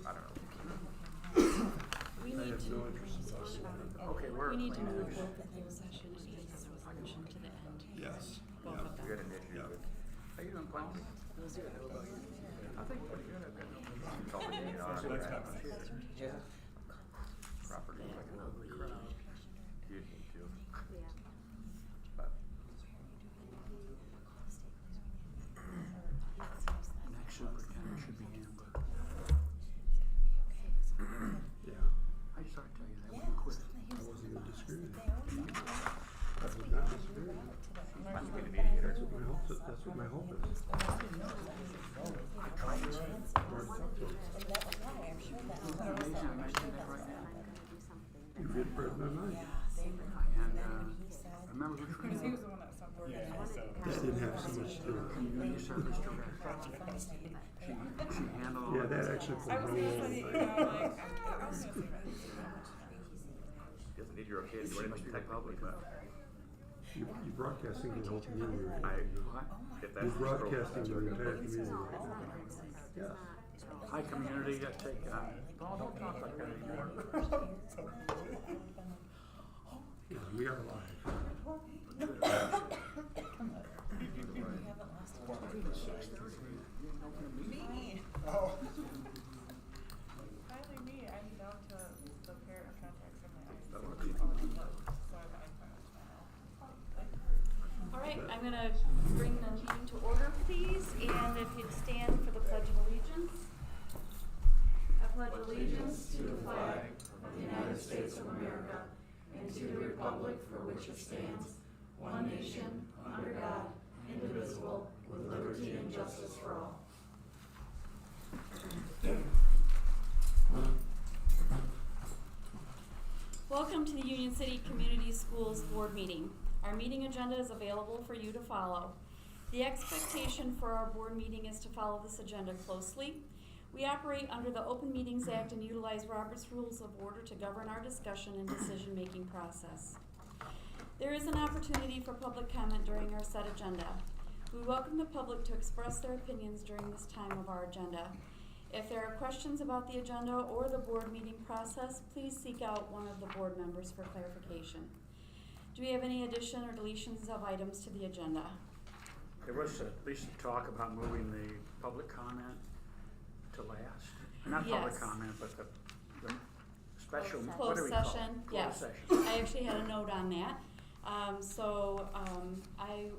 I don't know. We I need have to, no interest in us. Okay, we're. we need to move both the closed session and the resolution to the end. Yes. Both Yeah. of We got them. an issue Yeah. with. How you doing, Glenn? I think pretty good. I've got no. It's all been on. So that's happened. Yeah. Property like a little crowd. You need to. But. Next superintendent should be Amber. Yeah. I just thought I'd tell you that when you quit. I wasn't gonna disagree with you. I would not disagree with you. Must be the mediator. That's what my hope is. That's what my hope is. I tried to. Mark, talk to him. Isn't it amazing I mentioned that right now? You read my mind. And I remember who trained He me. was the one that sent the Just didn't have so much to do. Community service director. She handled. Yeah, that actually I played was no gonna role. say, you know, like, I was gonna say that. Doesn't need your okay to do anything technically, but You broadcasting the whole community right now. What? if You're that's the stroke, broadcasting that's the okay. entire community right now. Yes. Hi, community. Take. Don't talk like that anymore. Yeah, we are live. Me. Finally me, I'm down to the pair of contacts in my eyes. That one. So I All right, I'm gonna bring the meeting to order, please, and if you'd stand for the Pledge of Allegiance. I pledge allegiance to the flag of the United States of America and to the republic for which it stands, one nation, under God, indivisible, with liberty and justice for all. Welcome to the Union City Community Schools Board meeting. Our meeting agenda is available for you to follow. The expectation for our board meeting is to follow this agenda closely. We operate under the Open Meetings Act and utilize Robert's Rules of Order to govern our discussion and decision-making process. There is an opportunity for public comment during our set agenda. We welcome the public to express their opinions during this time of our agenda. If there are questions about the agenda or the board meeting process, please seek out one of the board members for clarification. Do we have any addition or deletions of items to the agenda? There was at least talk about moving the public comment to last. Not public Yes. comment, but the special, what do Closed we call it? session, Closed yes. session. I actually had a note on that. I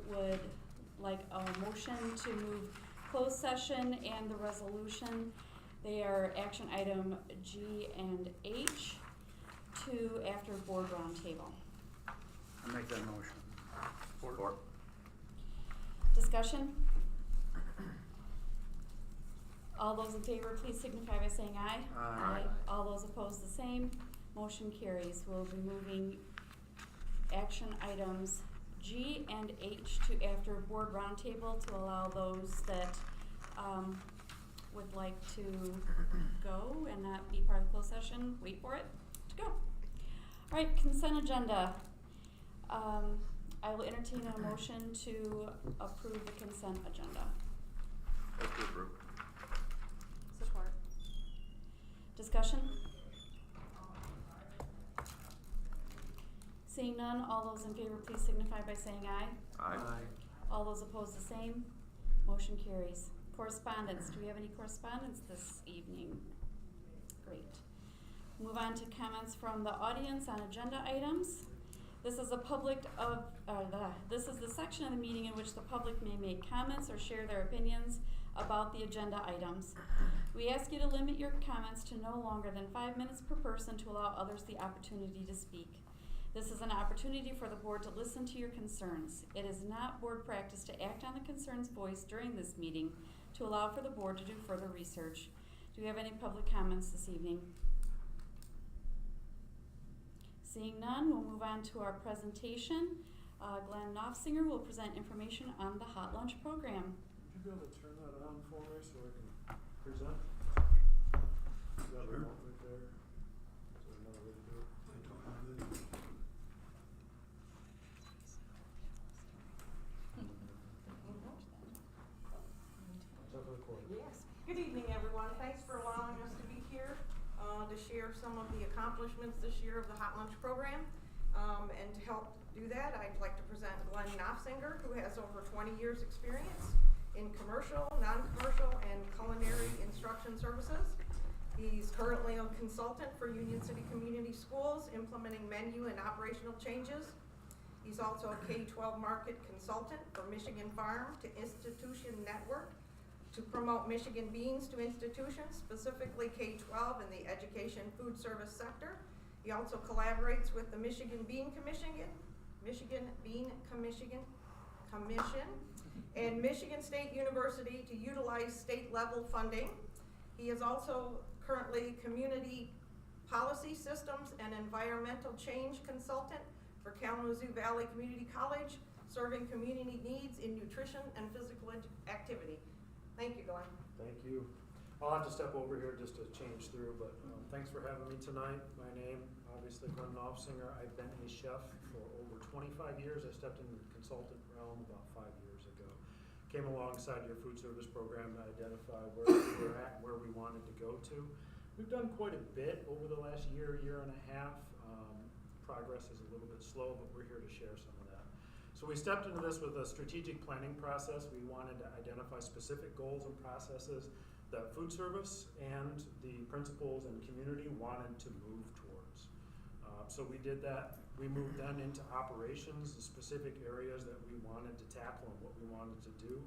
would like a motion to move closed session and the resolution. They are action item G and H to after board roundtable. I make that motion. Support. Discussion? All those in favor, please signify by saying aye. Aye. All those opposed, the same. Motion carries. We'll be moving action items G and H to after board roundtable to allow those that would like to go and not be part of the closed session, wait for it, to go. All right, consent agenda. I will entertain a motion to approve the consent agenda. Let's do it, Drew. Support. Discussion? Seeing none, all those in favor please signify by saying aye. Aye. All those opposed the same. Motion carries. Correspondence. Do we have any correspondence this evening? Great. Move on to comments from the audience on agenda items. This is this is the section of the meeting in which the public may make comments or share their opinions about the agenda items. We ask you to limit your comments to no longer than 5 minutes per person to allow others the opportunity to speak. This is an opportunity for the board to listen to your concerns. It is not board practice to act on the concerns voiced during this meeting to allow for the board to do further research. Do we have any public comments this evening? Seeing none, we'll move on to our presentation. Glenn Knopfsinger will present information on the Hot Lunch program. Would you be able to turn that on for me so I can present? Is that Sure. remote right there? Is there another way to do it? I don't have it. Is that recorded? Yes. Good evening, everyone. Thanks for allowing us to be here to share some of the accomplishments this year of the Hot Lunch program. And to help do that, I'd like to present Glenn Knopfsinger, who has over 20 years experience in commercial, non-commercial, and culinary instruction services. He's currently a consultant for Union City Community Schools, implementing menu and operational changes. He's also a K-12 market consultant for Michigan Farm to Institution Network to promote Michigan beans to institutions, specifically K-12 in the education food service sector. He also collaborates with the Michigan Bean Commission, and Michigan State University to utilize state level funding. He is also currently community policy systems and environmental change consultant for Kalamazoo Valley Community College, serving community needs in nutrition and physical activity. Thank you, Glenn. Thank you. I'll have to step over here just to change through, but thanks for having me tonight. My name, obviously, Glenn Knopfsinger. I've been a chef for over 25 years. I stepped into the consultant realm about 5 years ago. Came alongside your food service program to identify where we were at, where we wanted to go to. We've done quite a bit over the last year and a half. Progress is a little bit slow, but we're here to share some of that. So we stepped into this with a strategic planning process. We wanted to identify specific goals and processes that food service and the principals and community wanted to move towards. So we did that. We moved then into operations, the specific areas that we wanted to tackle and what we wanted to do.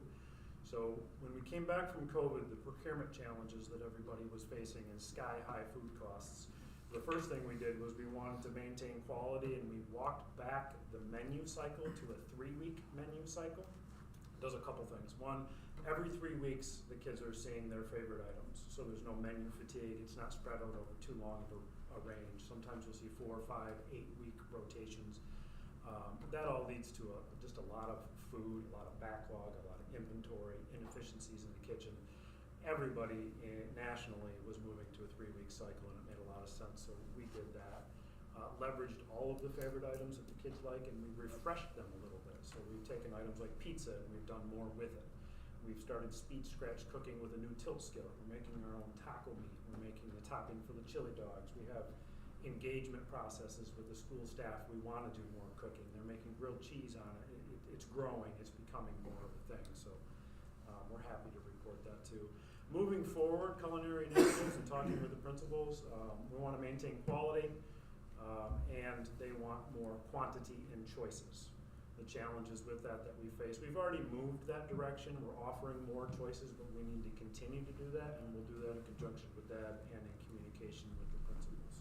So when we came back from COVID, the procurement challenges that everybody was facing and sky-high food costs, the first thing we did was we wanted to maintain quality, and we walked back the menu cycle to a 3-week menu cycle. It does a couple things. One, every 3 weeks the kids are seeing their favorite items, so there's no menu fatigue. It's not spread out over too long of a range. Sometimes you'll see 4, 5, 8-week rotations. That all leads to just a lot of food, a lot of backlog, a lot of inventory, inefficiencies in the kitchen. Everybody nationally was moving to a 3-week cycle, and it made a lot of sense, so we did that. Leveraged all of the favorite items that the kids like, and we refreshed them a little bit. So we've taken items like pizza, and we've done more with it. We've started speed scratch cooking with a new tilt skillet. We're making our own taco meat. We're making the topping for the chili dogs. We have engagement processes with the school staff. We want to do more cooking. They're making grilled cheese on it. It's growing. It's becoming more of a thing. So we're happy to report that too. Moving forward, culinary initiatives and talking with the principals, we want to maintain quality, and they want more quantity and choices. The challenges with that we face. We've already moved that direction. We're offering more choices, but we need to continue to do that, and we'll do that in conjunction with that and in communication with the principals.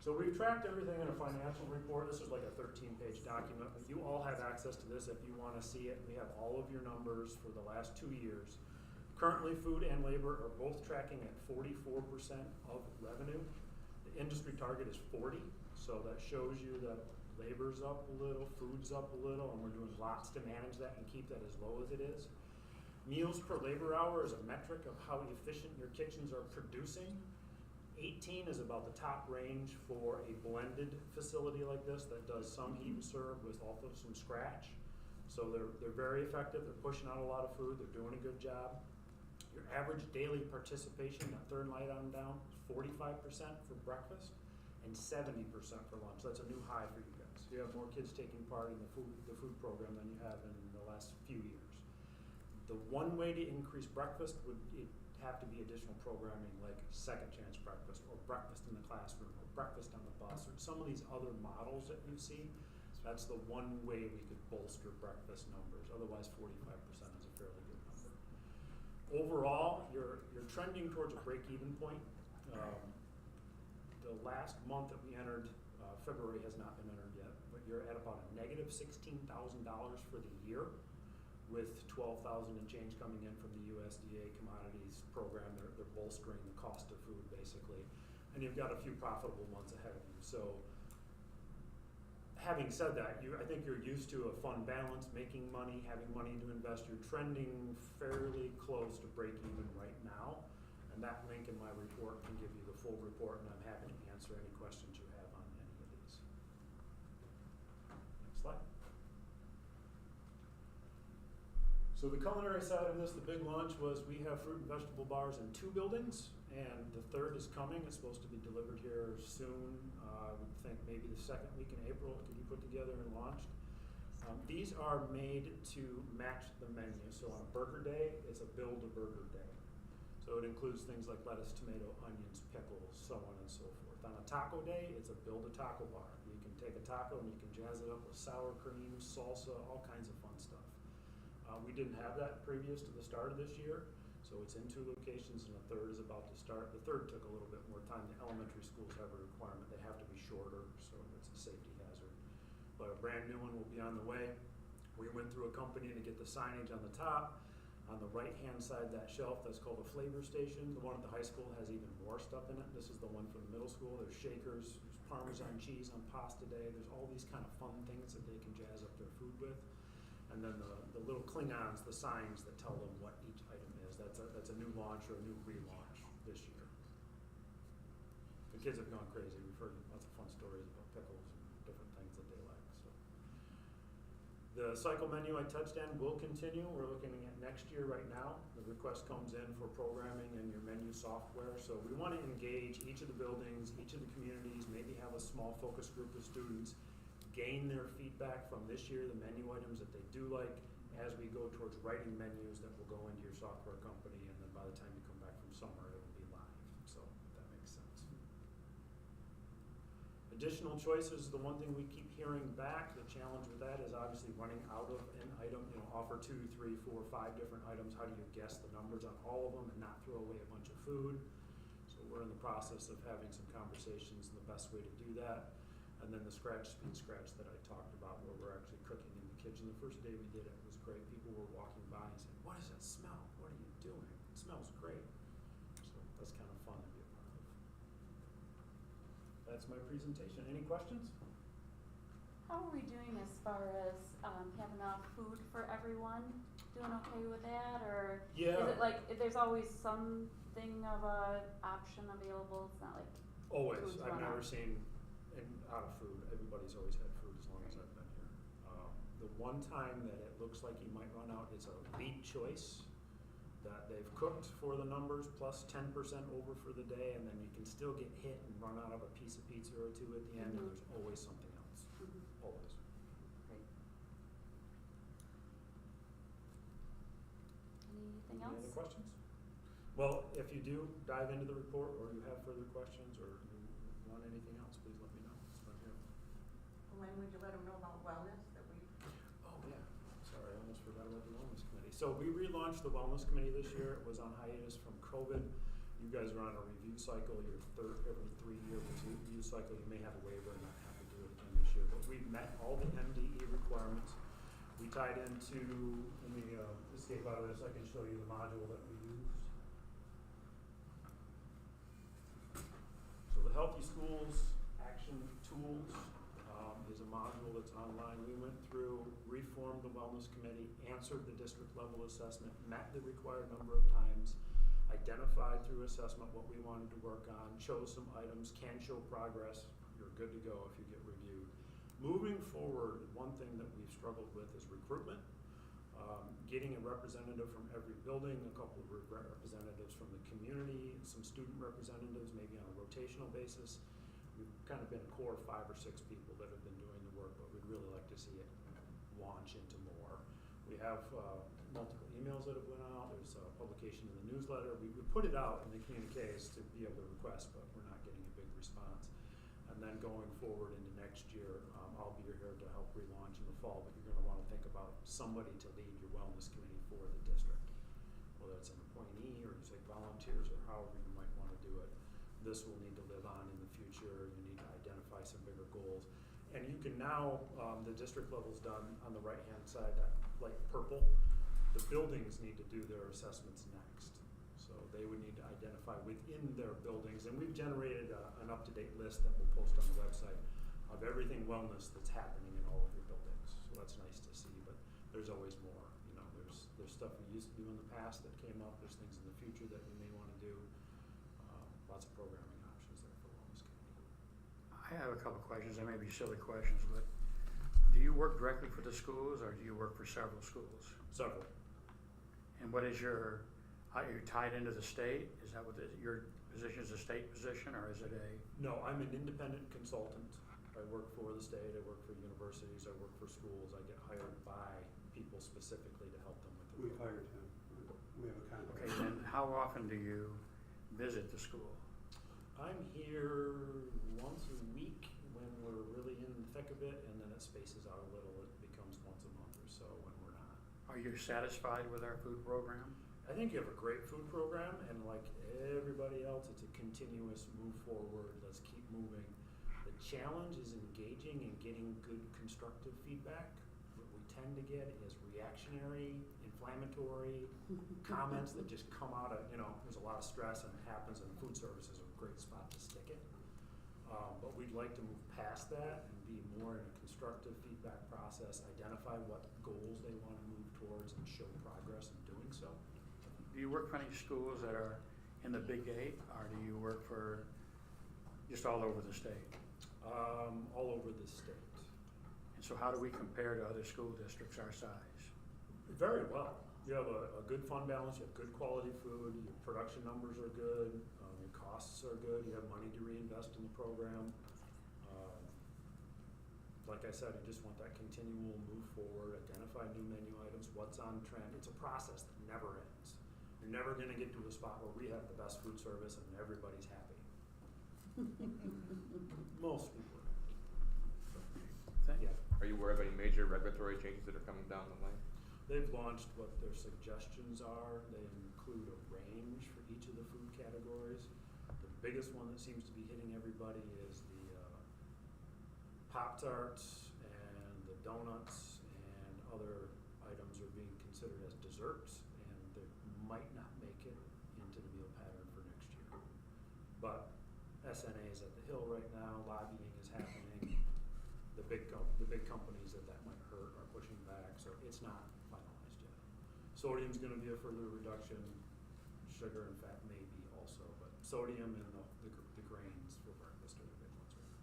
So we've tracked everything in a financial report. This is like a 13-page document, but you all have access to this if you want to see it. We have all of your numbers for the last 2 years. Currently, food and labor are both tracking at 44% of revenue. The industry target is 40, so that shows you that labor's up a little, food's up a little, and we're doing lots to manage that and keep that as low as it is. Meals per labor hour is a metric of how efficient your kitchens are producing. 18 is about the top range for a blended facility like this that does some heat and serve with also some scratch. So they're very effective. They're pushing out a lot of food. They're doing a good job. Your average daily participation, that third line on down, is 45% for breakfast and 70% for lunch. That's a new high for you guys. You have more kids taking part in the food program than you have in the last few years. The one way to increase breakfast would have to be additional programming like second chance breakfast or breakfast in the classroom or breakfast on the bus or some of these other models that you see. So that's the one way we could bolster breakfast numbers. Otherwise, 45% is a fairly good number. Overall, you're trending towards a break-even point. The last month that we entered, February has not been entered yet, but you're at about a negative $16,000 for the year, with 12,000 and change coming in from the USDA commodities program. They're bolstering the cost of food, basically. And you've got a few profitable months ahead of you. So having said that, I think you're used to a fun balance, making money, having money to invest. You're trending fairly close to break even right now. And that link in my report can give you the full report, and I'm happy to answer any questions you have on any of these. Next slide. So the culinary side of this, the big launch was we have fruit and vegetable bars in 2 buildings, and the 3rd is coming. It's supposed to be delivered here soon. I would think maybe the 2nd week in April it could be put together and launched. These are made to match the menu. So on a burger day, it's a build-a-burger day. So it includes things like lettuce, tomato, onions, pickles, so on and so forth. On a taco day, it's a build-a-taco bar. You can take a taco and you can jazz it up with sour cream, salsa, all kinds of fun stuff. We didn't have that previous to the start of this year, so it's in 2 locations and the 3rd is about to start. The 3rd took a little bit more time. The elementary schools have a requirement. They have to be shorter, so it's a safety hazard. But a brand new one will be on the way. We went through a company to get the signage on the top. On the right-hand side of that shelf, that's called a flavor station. The one at the high school has even more stuff in it. This is the one for the middle school. There's shakers, there's Parmesan cheese on pasta day. There's all these kind of fun things that they can jazz up their food with. And then the little Klingons, the signs that tell them what each item is. That's a new launch or a new relaunch this year. The kids have gone crazy. We've heard lots of fun stories about pickles and different things that they like. So the cycle menu I touched on will continue. We're looking at next year right now. The request comes in for programming and your menu software. So we want to engage each of the buildings, each of the communities, maybe have a small focus group of students, gain their feedback from this year, the menu items that they do like, as we go towards writing menus that will go into your software company, and then by the time you come back from summer, it will be live. So if that makes sense. Additional choices, the one thing we keep hearing back, the challenge with that is obviously running out of an item. Offer 2, 3, 4, 5 different items. How do you guess the numbers on all of them and not throw away a bunch of food? So we're in the process of having some conversations and the best way to do that. And then the speed scratch that I talked about, where we're actually cooking in the kitchen. The first day we did it was great. People were walking by and saying, "What does that smell? What are you doing? It smells great." So that's kind of fun to be a part of. That's my presentation. Any questions? How are we doing as far as have enough food for everyone? Doing okay with that, or Yeah. is it like there's always something of a option available? It's not like Always. food's I've run never out. seen out of food. Everybody's always had food as long as I've been here. The one time that it looks like you might run out is a lead choice that they've cooked for the numbers plus 10% over for the day, and then you can still get hit and run out of a piece of pizza or 2 at the end, and there's always something else. Always. Great. Anything Any else? other questions? Well, if you do dive into the report, or you have further questions, or you want anything else, please let me know. I'm here. When would you let them know about wellness that we? Oh, yeah. Sorry, I almost forgot about the Wellness Committee. So we relaunched the Wellness Committee this year. It was on hiatus from COVID. You guys are on a review cycle, your every 3-year review cycle. You may have a waiver and not have to do it again this year. But we've met all the MDE requirements. We tied into, let me escape out of this, I can show you the module that we used. So the Healthy Schools Action Tools is a module that's online. We went through, reformed the Wellness Committee, answered the district level assessment, met the required number of times, identified through assessment what we wanted to work on, chose some items, can show progress. You're good to go if you get reviewed. Moving forward, one thing that we've struggled with is recruitment. Getting a representative from every building, a couple of representatives from the community, some student representatives, maybe on a rotational basis. We've kind of been a core of 5 or 6 people that have been doing the work, but we'd really like to see it launch into more. We have multiple emails that have went out. There's a publication in the newsletter. We put it out in the communiques to be able to request, but we're not getting a big response. And then going forward into next year, I'll be here to help relaunch in the fall, but you're going to want to think about somebody to lead your wellness committee for the district. Whether it's an appointee or you say volunteers or however you might want to do it. This will need to live on in the future. You need to identify some bigger goals. And you can now, the district level's done on the right-hand side, that light purple. The buildings need to do their assessments next. So they would need to identify within their buildings. And we've generated an up-to-date list that we'll post on the website of everything wellness that's happening in all of your buildings. So that's nice to see, but there's always more. You know, there's stuff we used to do in the past that came up. There's things in the future that we may want to do. Lots of programming options there for wellness community. I have a couple of questions. They may be silly questions, but do you work directly for the schools or do you work for several schools? Several. And what is your, are you tied into the state? Is that what your position is, a state position, or is it a? No, I'm an independent consultant. I work for the state, I work for universities, I work for schools. I get hired by people specifically to help them with the We've program. hired him. We have a contract. Okay, then how often do you visit the school? I'm here once a week when we're really in the thick of it, and then it spaces out a little. It becomes once a month or so when we're not. Are you satisfied with our food program? I think you have a great food program, and like everybody else, it's a continuous move forward. Let's keep moving. The challenge is engaging and getting good constructive feedback. What we tend to get is reactionary, inflammatory comments that just come out of, there's a lot of stress and it happens, and food service is a great spot to stick it. But we'd like to move past that and be more in a constructive feedback process, identify what goals they want to move towards and show progress in doing so. Do you work for any schools that are in the Big 8, or do you work for just all over the state? All over the state. And so how do we compare to other school districts our size? Very well. You have a good fund balance, you have good quality food, your production numbers are good, your costs are good, you have money to reinvest in the program. Like I said, you just want that continual move forward, identify new menu items, what's on trend. It's a process that never ends. You're never gonna get to a spot where we have the best food service and everybody's happy. Most people are happy. Thank you. Yeah. Are you aware of any major regulatory changes that are coming down the line? They've launched what their suggestions are. They include a range for each of the food categories. The biggest one that seems to be hitting everybody is the Pop-Tarts and the donuts and other items are being considered as desserts, and they might not make it into the meal pattern for next year. But SNA is at the Hill right now, lobbying is happening. The big companies that might hurt are pushing back, so it's not finalized yet. Sodium's gonna be a further reduction, sugar and fat maybe also, but sodium and the grains for breakfast are the big ones right now.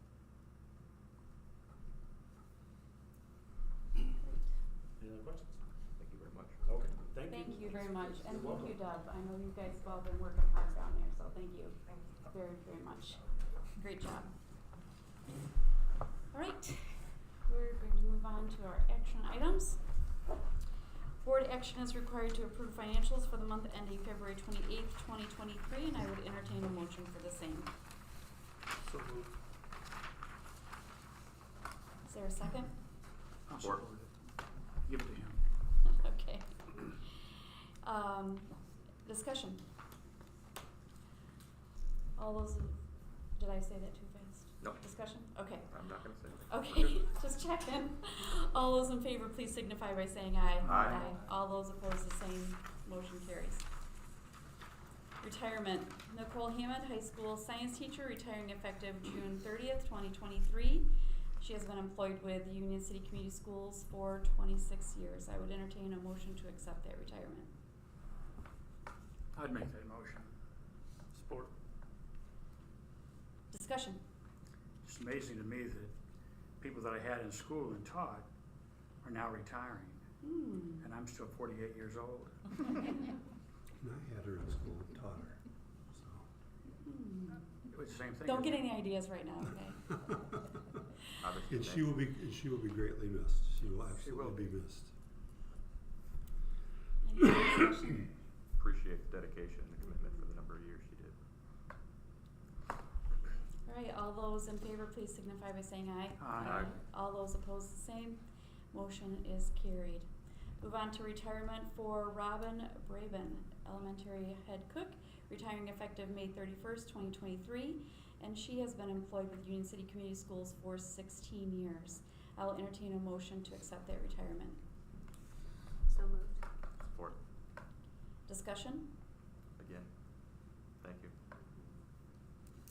Any other questions? Thank you very much. Okay, thank you. Thank you very much, and You're thank you, welcome. Deb. I know you guys have all been working hard down there, so thank you Thank you. very, very much. Great job. All right, we're going to move on to our action items. Board action is required to approve financials for the month ending February 28th, 2023, and I would entertain a motion for the same. So moved. Is there a second? I'll Support. support it. Give it to him. Okay. Discussion. All those, did I say that too fast? No. Discussion? Okay. I'm not gonna say anything. Okay, just checking. All those in favor, please signify by saying aye. Aye. All those opposed, the same. Motion carries. Retirement. Nicole Hammond, high school science teacher, retiring effective June 30th, 2023. She has been employed with Union City Community Schools for 26 years. I would entertain a motion to accept that retirement. I'd make that motion. Support. Discussion. It's amazing to me that people that I had in school and taught are now retiring, and I'm still 48 years old. And I had her in school and taught her, so. It was the same thing. Don't get isn't any it? ideas right now, okay? Obviously, And she will be greatly missed. She will She will absolutely be be. missed. Any other discussion? appreciate the dedication and the commitment for the number of years she did. All right, all those in favor, please signify by saying aye. Aye. All those opposed, the same. Motion is carried. Move on to retirement for Robin Braben, elementary head cook, retiring effective May 31st, 2023, and she has been employed with Union City Community Schools for 16 years. I will entertain a motion to accept that retirement. So moved. Support. Discussion? Again, thank you.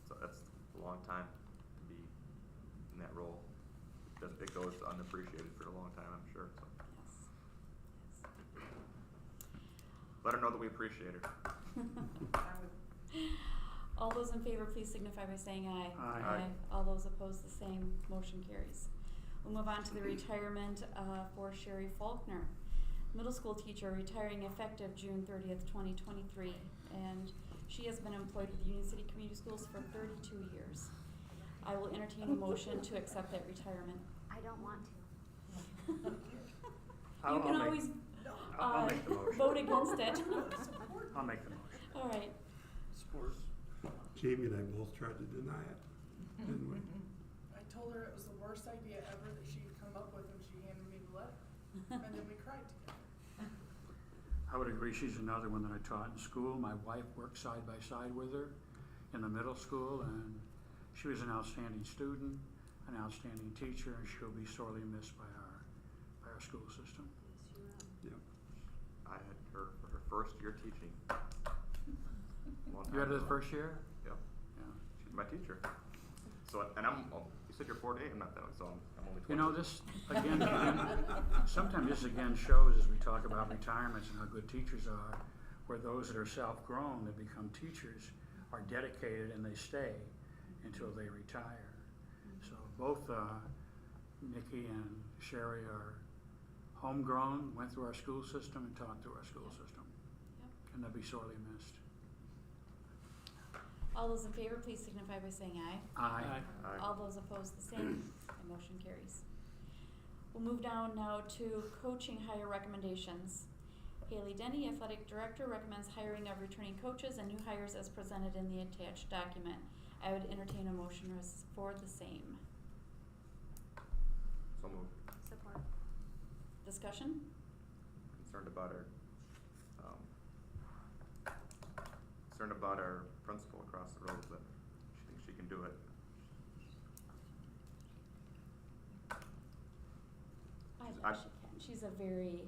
So that's a long time to be in that role. It goes unappreciated for a long time, I'm sure. So Yes. let her know that we appreciate her. All those in favor, please signify by saying aye. Aye. Aye. All those opposed, the same. Motion carries. We'll move on to the retirement for Sherry Faulkner. middle school teacher retiring effective June 30th, 2023. And she has been employed with Union City Community Schools for 32 years. I will entertain a motion to accept that retirement. I don't want to. You can always I'll make the motion. vote against it. I'll make the motion. All right. Support. Jamie and I both tried to deny it, didn't we? I told her it was the worst idea ever that she could come up with when she handed me the letter, and then we cried together. I would agree, she's another one that I taught in school. My wife worked side by side with her in the middle school, and she was an outstanding student, an outstanding teacher, and she'll be sorely missed by our school system. Yep. I had her for her first year teaching. You had her the first year? Yep. Yeah. She's my teacher. So, and you said you're 48, I'm not that, so I'm only 20. You know, this, again, sometimes this again shows as we talk about retirements and how good teachers are, where those that are self-grown that become teachers are dedicated and they stay until they retire. So both Nikki and Sherry are homegrown, went through our school system and taught through our school system. Yep. And they'll be sorely missed. All those in favor, please signify by saying aye. Aye. Aye. All those opposed, the same. The motion carries. We'll move down now to coaching hire recommendations. Haley Denny, Athletic Director, recommends hiring of returning coaches and new hires as presented in the attached document. I would entertain a motion for the same. So moved. Support. Discussion? Concerned about our principal across the road, that she thinks she can do it. I I- bet she can. She's a very,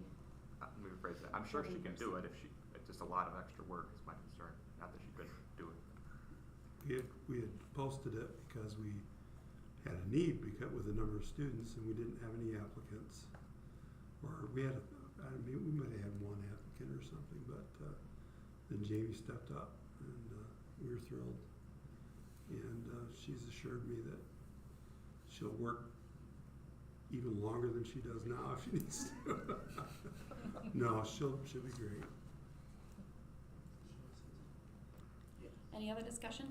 Let me rephrase that. I'm sure she can do it it's just a lot of extra work is my concern, not that she couldn't do it. We had posted it because we had a need with a number of students and we didn't have any applicants. Or we had, we might have had one applicant or something, but then Jamie stepped up and we were thrilled. And she's assured me that she'll work even longer than she does now if she needs to. No, she'll be great. any other discussion?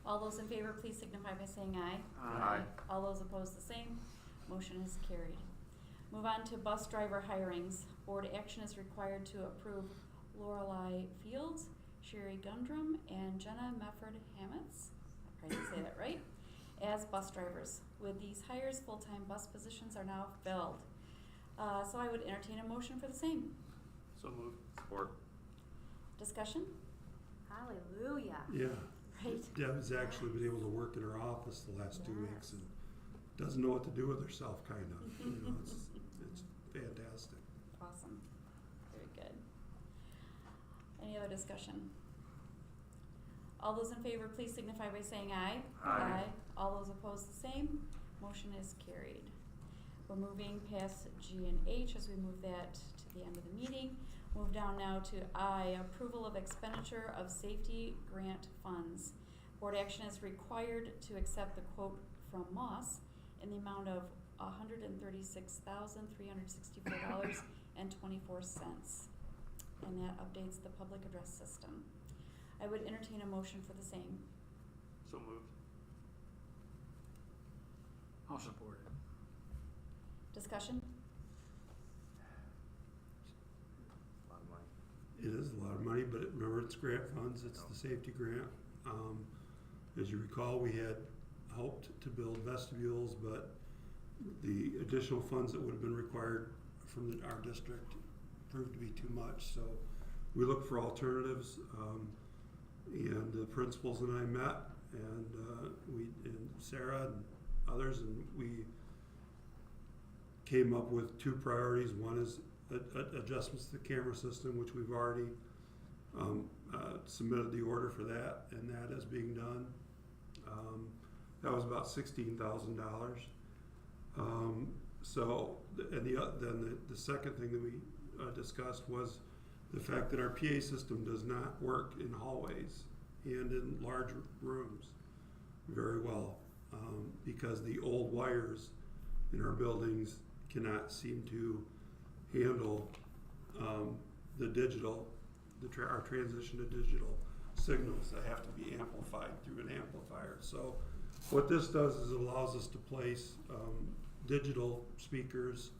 All those in favor, please signify by saying aye. Aye. All those opposed, the same. Motion is carried. Move on to bus driver hirings. Board action is required to approve Lorelei Fields, Sherry Gundrum, and Jenna Mefford-Hammets, I probably didn't say that right, as bus drivers. With these hires, full-time bus positions are now filled. So I would entertain a motion for the same. So moved. Support. Discussion? Hallelujah. Yeah. Right. Deb's actually been able to work in her office the last 2 weeks and doesn't know what to do with herself, kind of. You know, it's fantastic. Awesome. Very good. Any other discussion? All those in favor, please signify by saying aye. Aye. All those opposed, the same. Motion is carried. We're moving past G and H as we move that to the end of the meeting. Move down now to I, approval of expenditure of safety grant funds. Board action is required to accept the quote from Moss in the amount of $136,364.24. And that updates the public address system. I would entertain a motion for the same. So moved. I'll support it. Discussion? A lot of money. It is a lot of money, but remember, it's grant funds, it's the safety grant. As you recall, we had hoped to build vestibules, but the additional funds that would have been required from our district proved to be too much. So we looked for alternatives, and the principals and I met, and and Sarah and others, and we came up with two priorities. One is adjustments to the camera system, which we've already submitted the order for that, and that is being done. That was about $16,000. So, and then the second thing that we discussed was the fact that our PA system does not work in hallways and in large rooms very well, because the old wires in our buildings cannot seem to handle the digital, our transition to digital signals that have to be amplified through an amplifier. So what this does is it allows us to place digital speakers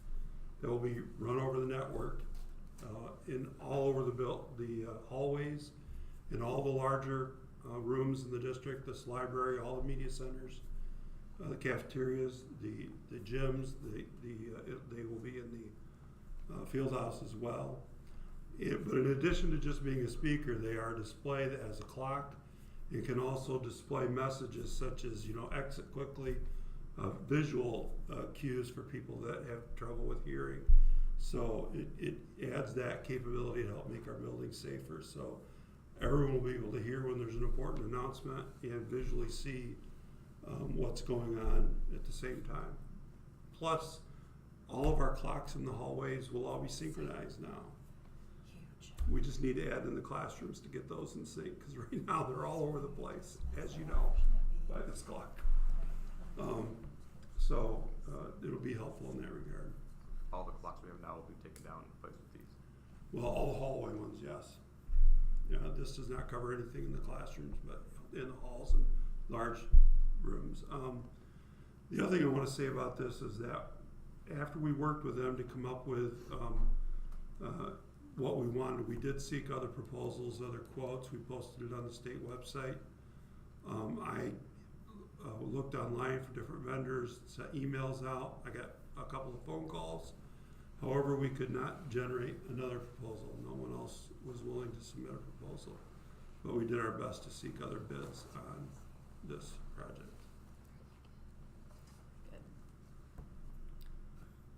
that will be run over the network in all over the hallways, in all the larger rooms in the district, this library, all the media centers, the cafeterias, the gyms, they will be in the field house as well. But in addition to just being a speaker, they are a display that has a clock. It can also display messages such as, exit quickly, visual cues for people that have trouble with hearing. So it adds that capability to help make our buildings safer. So everyone will be able to hear when there's an important announcement and visually see what's going on at the same time. Plus, all of our clocks in the hallways will all be synchronized now. Huge. We just need to add in the classrooms to get those in sync, because right now they're all over the place, as you know, by this clock. So it'll be helpful in that regard. All the clocks we have now will be taken down and replaced with these. Well, all the hallway ones, yes. This does not cover anything in the classrooms, but in the halls and large rooms. The other thing I want to say about this is that after we worked with them to come up with what we wanted, we did seek other proposals, other quotes. We posted it on the state website. I looked online for different vendors, sent emails out. I got a couple of phone calls. However, we could not generate another proposal. No one else was willing to submit a proposal. But we did our best to seek other bids on this project. Good.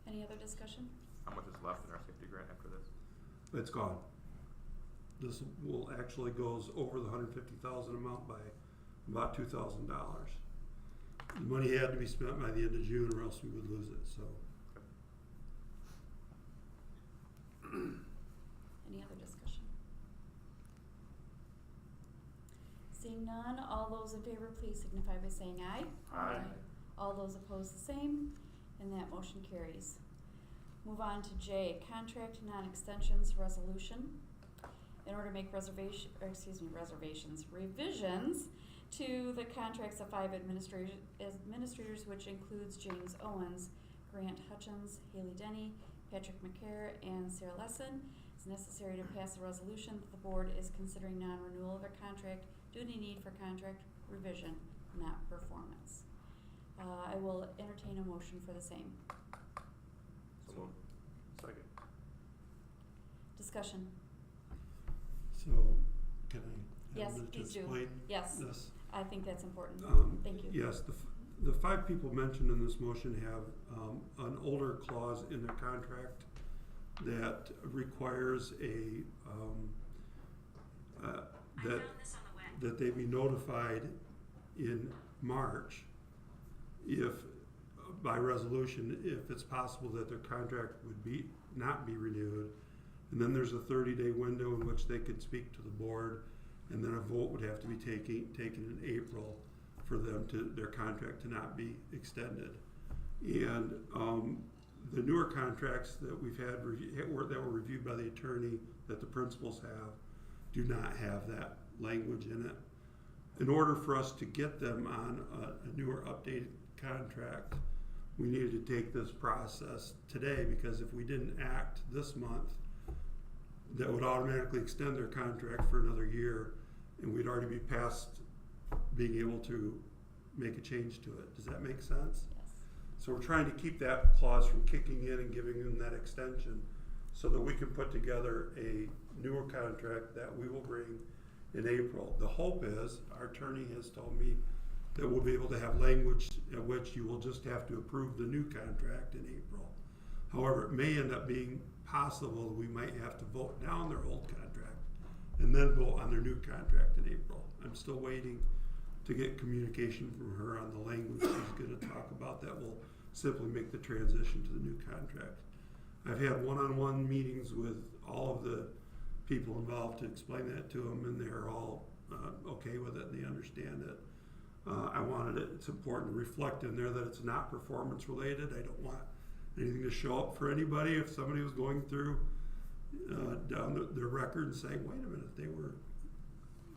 Any other discussion? How much is left in our safety grant after this? It's gone. This will actually goes over the $150,000 amount by about $2,000. The money had to be spent by the end of June, or else we would lose it. So. Any other discussion? Seeing none, all those in favor please signify by saying aye. Aye. All those opposed the same, and that motion carries. Move on to J, contract non-extensions resolution. In order to make revisions to the contracts of 5 administrators, which includes James Owens, Grant Hutchins, Haley Denny, Patrick McCare, and Sarah Lesson, it's necessary to pass a resolution that the board is considering non-renewal of a contract due to need for contract revision, not performance. I will entertain a motion for the same. So moved. Second. Discussion. So, can I have Yes, a minute to please do. explain Yes, this? I think that's important. Thank you. Yes, the 5 people mentioned in this motion have an older clause in their contract that requires that they be notified in March if by resolution if it's possible that their contract would not be renewed, and then there's a 30-day window in which they could speak to the board, and then a vote would have to be taken in April for their contract to not be extended. And the newer contracts that we've had that were reviewed by the attorney that the principals have do not have that language in it. In order for us to get them on a newer updated contract, we needed to take this process today, because if we didn't act this month, that would automatically extend their contract for another year, and we'd already be past being able to make a change to it. Does that make sense? Yes. So we're trying to keep that clause from kicking in and giving them that extension so that we can put together a newer contract that we will bring in April. The hope is, our attorney has told me that we'll be able to have language at which you will just have to approve the new contract in April. However, it may end up being possible that we might have to vote down their old contract and then vote on their new contract in April. I'm still waiting to get communication from her on the language she's going to talk about that will simply make the transition to the new contract. I've had one-on-one meetings with all of the people involved to explain that to them, and they're all okay with it and they understand it. It's important to reflect in there that it's not performance related. I don't want anything to show up for anybody if somebody was going through down their record and saying, wait a minute,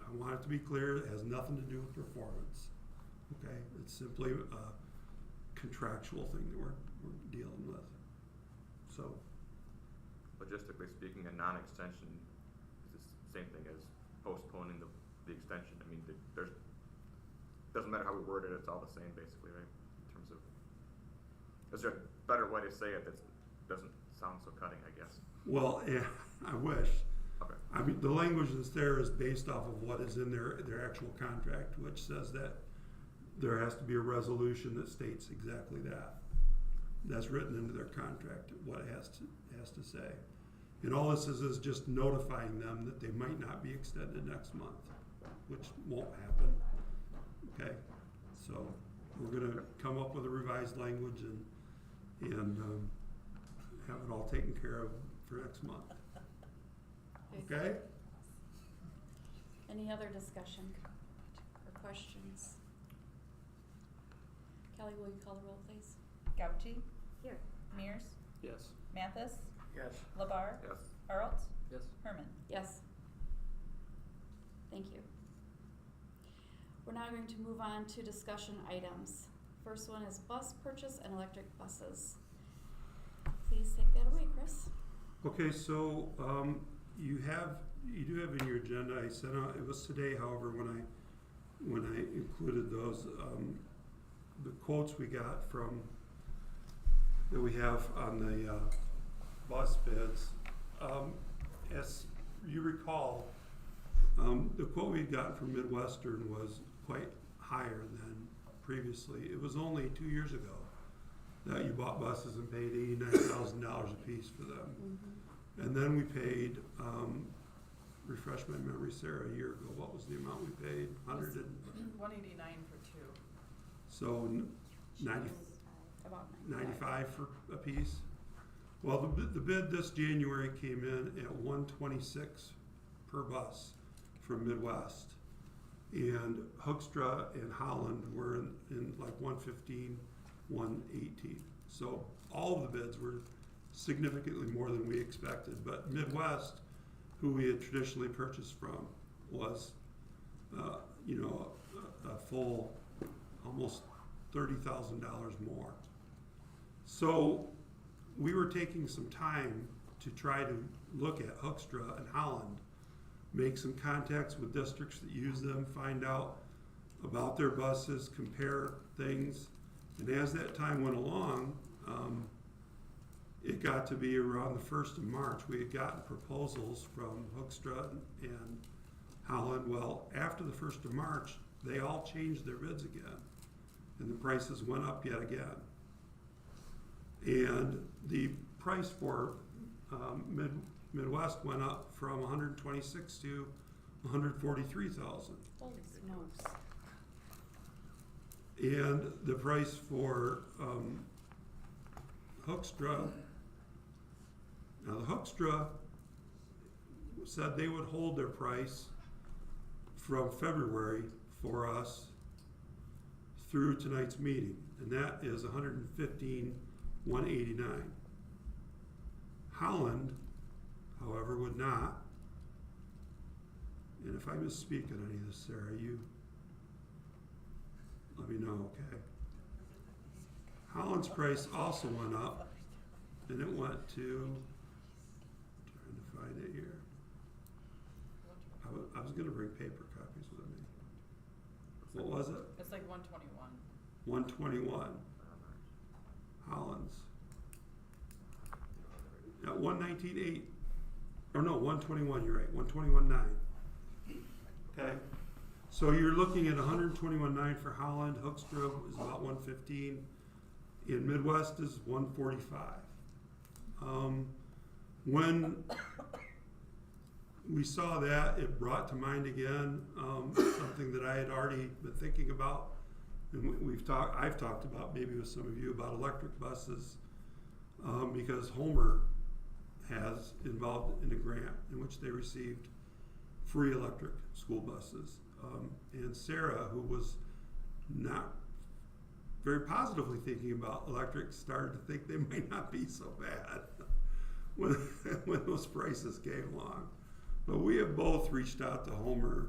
I want it to be clear, it has nothing to do with performance. Okay, it's simply a contractual thing that we're dealing with. So, Logistically speaking, a non-extension is the same thing as postponing the extension. I mean, there's doesn't matter how we word it, it's all the same basically, right? In terms of, is there a better way to say it that doesn't sound so cutting, I guess? well, yeah, I wish. Okay. I mean, the language that's there is based off of what is in their actual contract, which says that there has to be a resolution that states exactly that. That's written into their contract, what it has to say. And all this is just notifying them that they might not be extended next month, which won't happen. Okay, so we're gonna come up with a revised language and have it all taken care of for next month. Okay? Any other discussion or questions? Kelly, will you call the roll, please? Gauchi, Here. Mears, Yes. Mathis, Yes. Labar, Yes. Arlt, Yes. Herman. Yes. Thank you. We're now going to move on to discussion items. First one is bus purchase and electric buses. Please take that away, Chris. Okay, so you do have in your agenda, I sent out, it was today, however, when I included those, the quotes we got from, that we have on the bus bids. As you recall, the quote we'd gotten from Midwestern was quite higher than previously. It was only 2 years ago that you bought buses and paid $89,000 a piece for them. Mm-hmm. And then we paid, refresh my memory, Sarah, a year ago, what was the amount we paid? 100 and, 189 for two. so 90, About 95 for a piece? Well, the bid this January came in at $126 per bus from Midwest. And Hookstra and Holland were in like $115, $118. So all of the bids were significantly more than we expected. But Midwest, who we had traditionally purchased from, was, a full almost $30,000 more. So we were taking some time to try to look at Hookstra and Holland, make some contacts with districts that use them, find out about their buses, compare things. And as that time went along, it got to be around the 1st of March. We had gotten proposals from Hookstra and Holland. Well, after the 1st of March, they all changed their bids again, and the prices went up yet again. And the price for Midwest went up from 126 to 143,000. Holy smokes. And the price for Hookstra, now the Hookstra said they would hold their price from February for us through tonight's meeting, and that is $115,189. Holland, however, would not. And if I misspeak on any of this, Sarah, you let me know, okay? Holland's price also went up, and it went to, trying to find it here. I was gonna bring paper copies with me. What was it? It's like 121. 121. Holland's. At 119.8, or no, 121, you're right, 121.9. Okay, so you're looking at 121.9 for Holland. Hookstra is about 115. In Midwest is 145. When we saw that, it brought to mind again something that I had already been thinking about, and I've talked about maybe with some of you about electric buses, because Homer has involved in a grant in which they received free electric school buses. And Sarah, who was not very positively thinking about electric started to think they might not be so bad when, when those prices came along. But we have both reached out to Homer.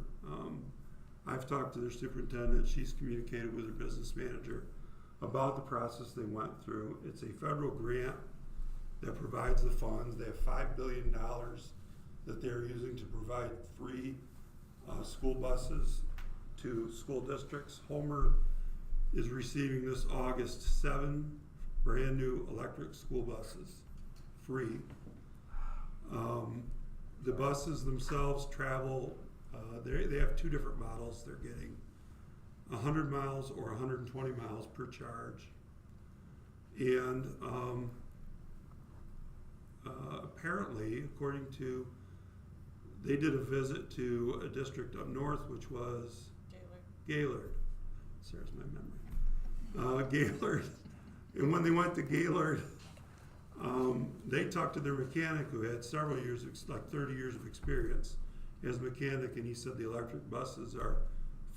I've talked to their superintendent. She's communicated with their business manager about the process they went through. It's a federal grant that provides the funds. They have $5 billion that they're using to provide free school buses to school districts. Homer is receiving this August 7 brand new electric school buses, free. The buses themselves travel, they have two different models they're getting, 100 miles or 120 miles per charge. And apparently, according to, they did a visit to a district up north, which was Gaylord. Sarah's my memory. Gaylord. And when they went to Gaylord, they talked to their mechanic who had several years, like 30 years of experience as a mechanic, and he said the electric buses are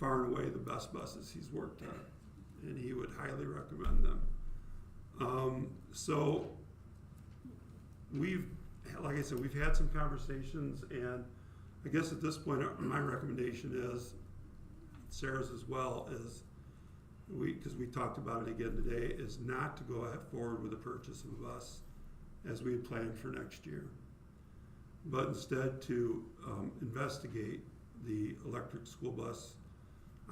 far and away the best buses he's worked on, and he would highly recommend them. So we've, like I said, we've had some conversations, and I guess at this point my recommendation is, Sarah's as well, is because we talked about it again today, is not to go ahead forward with the purchase of a bus as we had planned for next year, but instead to investigate the electric school bus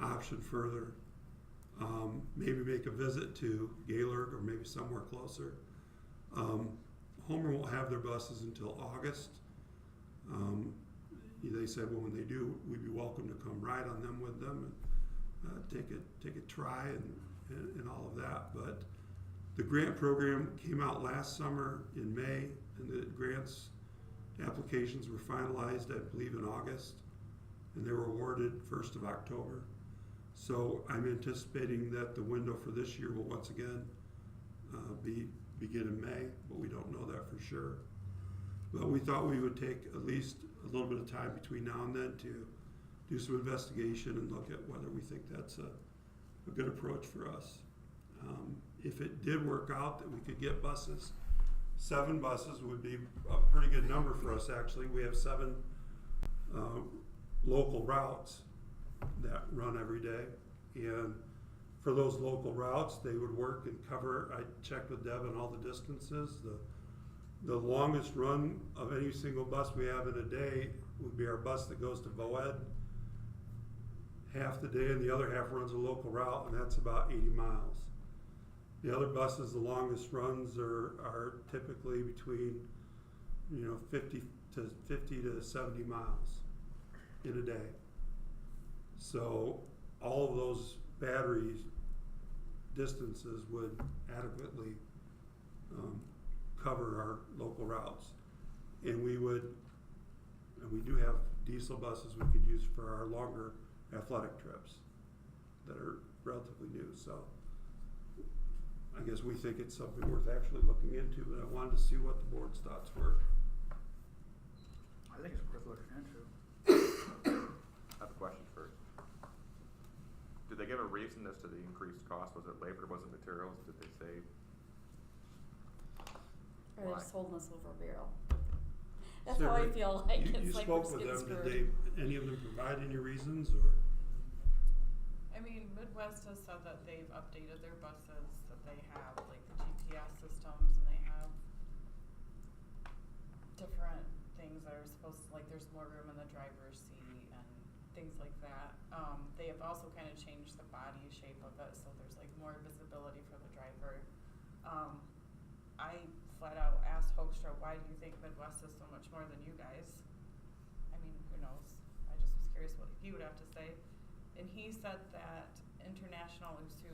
option further. Maybe make a visit to Gaylord or maybe somewhere closer. Homer won't have their buses until August. They said, well, when they do, we'd be welcome to come ride on them with them and take a try and all of that. But the grant program came out last summer in May, and the grants applications were finalized, I believe, in August, and they were awarded 1st of October. So I'm anticipating that the window for this year will once again begin in May, but we don't know that for sure. But we thought we would take at least a little bit of time between now and then to do some investigation and look at whether we think that's a good approach for us. If it did work out that we could get buses, 7 buses would be a pretty good number for us actually. We have 7 local routes that run every day, and for those local routes they would work and cover, I checked with Deb on all the distances. The longest run of any single bus we have in a day would be our bus that goes to Voed, half the day, and the other half runs a local route, and that's about 80 miles. The other buses, the longest runs are typically between 50 to 70 miles in a day. So all of those battery distances would adequately cover our local routes. And we do have diesel buses we could use for our longer athletic trips that are relatively new. So I guess we think it's something worth actually looking into, but I wanted to see what the board's thoughts were. I think it's worth looking into. I have a question first. Did they give a reason as to the increased cost? Was it labor? Was it materials? Did they say? Or they're just holding us over a barrel. That's Sarah, how I feel like you it's like we're spoke just with getting them. screwed. Did any of them provide any reasons, or? I mean, Midwest has said that they've updated their buses, that they have like the GPS systems, and they have different things that are supposed to, like there's more room in the driver's seat and things like that. They have also kind of changed the body shape of it, so there's like more visibility for the driver. I flat out asked Hoekstra, why do you think Midwest is so much more than you guys? I mean, who knows? I just was curious what he would have to say. And he said that International is who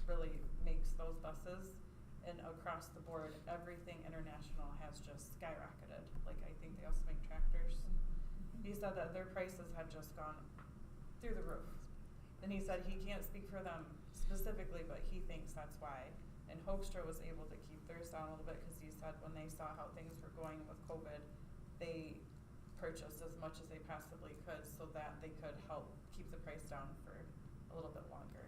really makes those buses, and across the board, everything International has just skyrocketed. Like, I think they also make tractors. He said that their prices have just gone through the roof. And he said he can't speak for them specifically, but he thinks that's why. And Hoekstra was able to keep theirs down a little bit because he said when they saw how things were going with COVID, they purchased as much as they possibly could so that they could help keep the price down for a little bit longer.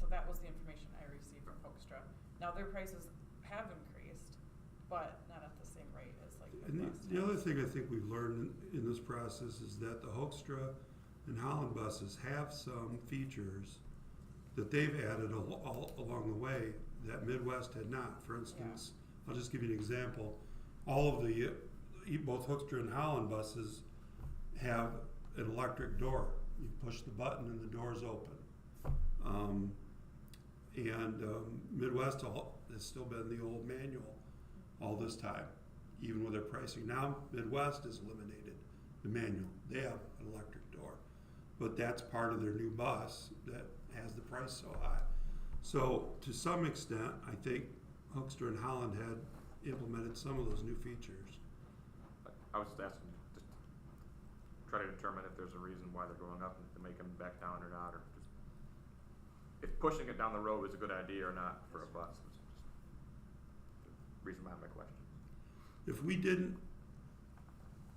So that was the information I received from Hoekstra. Now their prices have increased, but not at the same rate as like And Midwest the other has. thing I think we've learned in this process is that the Hoekstra and Holland buses have some features that they've added all along the way that Midwest had not. For instance, I'll just give you an example. All of the, both Hoekstra and Holland buses have an electric door. You push the button and the door's open. Midwest has still been the old manual all this time, even with their pricing. Now Midwest has eliminated the manual. They have an electric door, but that's part of their new bus that has the price so high. So to some extent, I think Hoekstra and Holland had implemented some of those new features. I was just asking, just try to determine if there's a reason why they're going up and to make them back down or not, or just if pushing it down the road is a good idea or not for a bus. It's just the reason behind my question.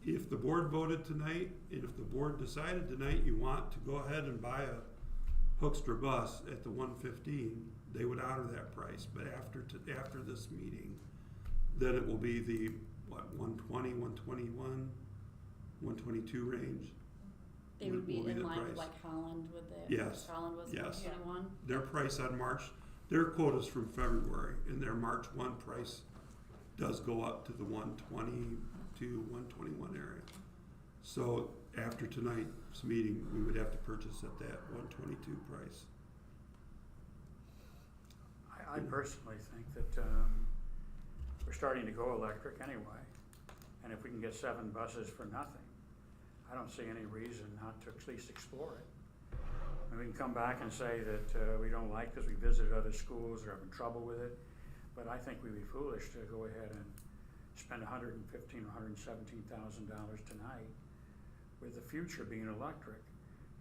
If the board voted tonight, and if the board decided tonight you want to go ahead and buy a Hoekstra bus at the 115, they would honor that price. But after this meeting, then it will be the 120, 121, 122 range. They would be will in the line with price. like Holland with the, Yes. Holland was Yes. 121. Their price on March, their quote is from February, and their March 1 price does go up to the 120 to 121 area. So after tonight's meeting, we would have to purchase at that 122 price. I personally think that we're starting to go electric anyway, and if we can get 7 buses for nothing, I don't see any reason not to at least explore it. And we can come back and say that we don't like because we visited other schools or having trouble with it, but I think we'd be foolish to go ahead and spend $115,000 or $117,000 tonight with the future being electric,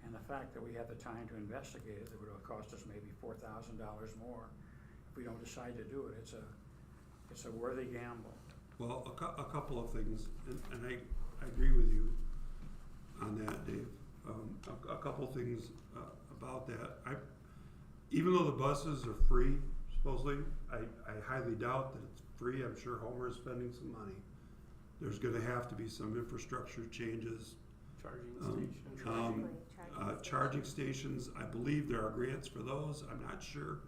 and the fact that we have the time to investigate it, that would cost us maybe $4,000 more if we don't decide to do it. It's a worthy gamble. Well, a couple of things, and I agree with you on that, Dave. A couple of things about that. Even though the buses are free, supposedly, I highly doubt that it's free. I'm sure Homer is spending some money. There's going to have to be some infrastructure changes. Charging stations, I believe there are grants for those. I'm not sure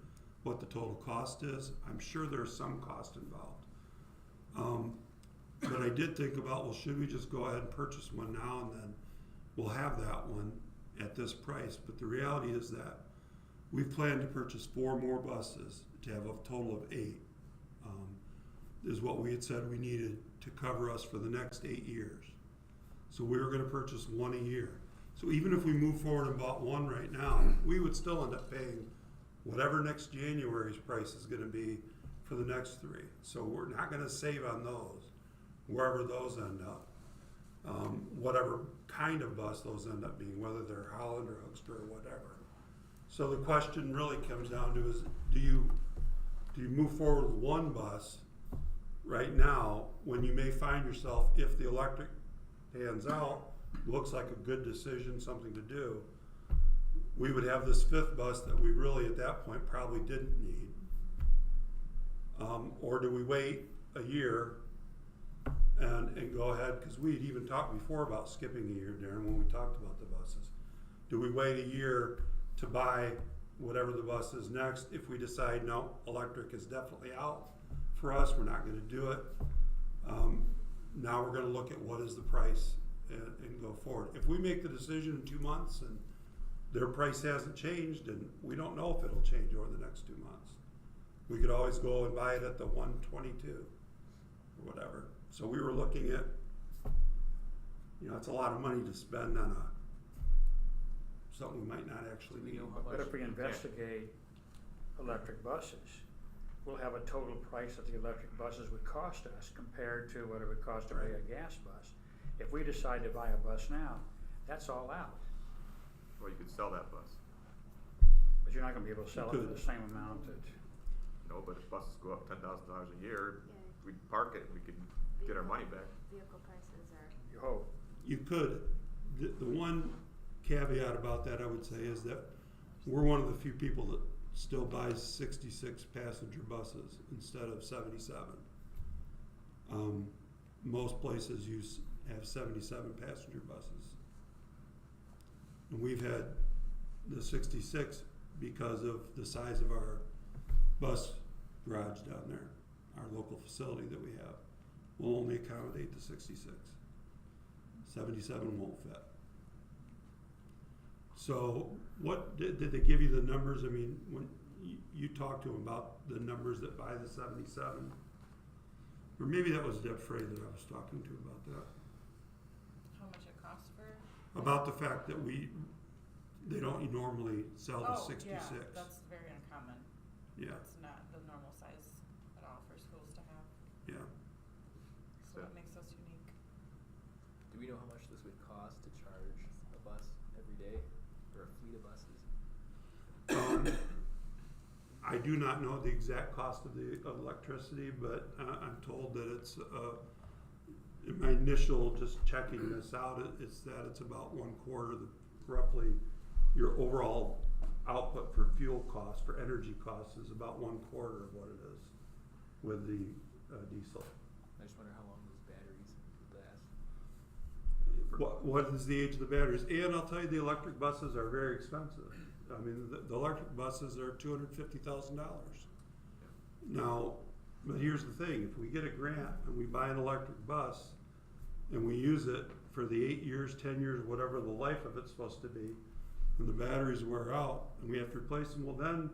what the total cost is. I'm sure there's some cost involved. But I did think about, well, should we just go ahead and purchase one now and then we'll have that one at this price? But the reality is that we've planned to purchase 4 more buses to have a total of 8. Is what we had said we needed to cover us for the next 8 years. So we were going to purchase 1 a year. So even if we move forward and bought 1 right now, we would still end up paying whatever next January's price is going to be for the next 3. So we're not going to save on those, wherever those end up. Whatever kind of bus those end up being, whether they're Holland or Hoekstra or whatever. So the question really comes down to is, do you move forward with 1 bus right now when you may find yourself, if the electric pans out, looks like a good decision, something to do, we would have this 5th bus that we really at that point probably didn't need. Or do we wait a year and go ahead, because we had even talked before about skipping a year, Darren, when we talked about the buses. Do we wait a year to buy whatever the bus is next if we decide, no, electric is definitely out for us, we're not going to do it. Now we're going to look at what is the price and go forward. If we make the decision in 2 months and their price hasn't changed, and we don't know if it'll change over the next 2 months, we could always go and buy it at the 122 or whatever. So we were looking at, it's a lot of money to spend on something we might not actually need. But if we investigate electric buses, we'll have a total price that the electric buses would cost us compared to what it would cost to buy a gas bus. If we decide to buy a bus now, that's all out. Well, you could sell that bus. But you're not gonna be able to sell it for the same amount that. No, but if buses go up $10,000 a year, we'd park it, we could get our money back. Vehicle prices are. You hope. You could. The one caveat about that I would say is that we're one of the few people that still buys 66 passenger buses instead of 77. Most places have 77 passenger buses. And we've had the 66 because of the size of our bus garage down there. Our local facility that we have will only accommodate the 66. 77 won't fit. So what, did they give you the numbers? I mean, when you talked to them about the numbers that buy the 77, or maybe that was Deb Frey that I was talking to about that. How much it costs for? About the fact that they don't normally sell the Oh, 66. yeah, that's very uncommon. Yeah, That's not the normal size at all for schools to have, yeah. so So- it makes us unique. Do we know how much this would cost to charge a bus every day, or a fleet of buses? I do not know the exact cost of the electricity, but I'm told that it's, in my initial just checking this out, it's that it's about 1/4, roughly, your overall output for fuel costs, for energy costs, is about 1/4 of what it is with the diesel. I just wonder how long those batteries would last. What is the age of the batteries? And I'll tell you, the electric buses are very expensive. I mean, the electric buses are $250,000. Now, but here's the thing, if we get a grant and we buy an electric bus and we use it for the 8 years, 10 years, whatever the life of it's supposed to be, and the batteries wear out and we have to replace them, well then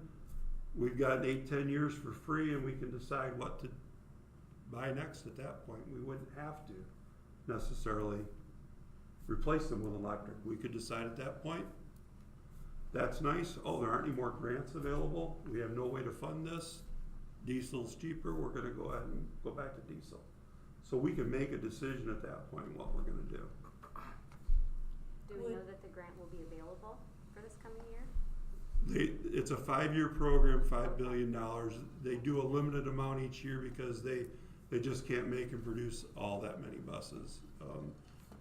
we've got 8, 10 years for free and we can decide what to buy next at that point. We wouldn't have to necessarily replace them with electric. We could decide at that point, that's nice, oh, there aren't any more grants available, we have no way to fund this, diesel's cheaper, we're gonna go ahead and go back to diesel. So we can make a decision at that point what we're gonna do. Do we know that the grant will be available for this coming year? It's a 5-year program, $5 billion. They do a limited amount each year because they just can't make and produce all that many buses.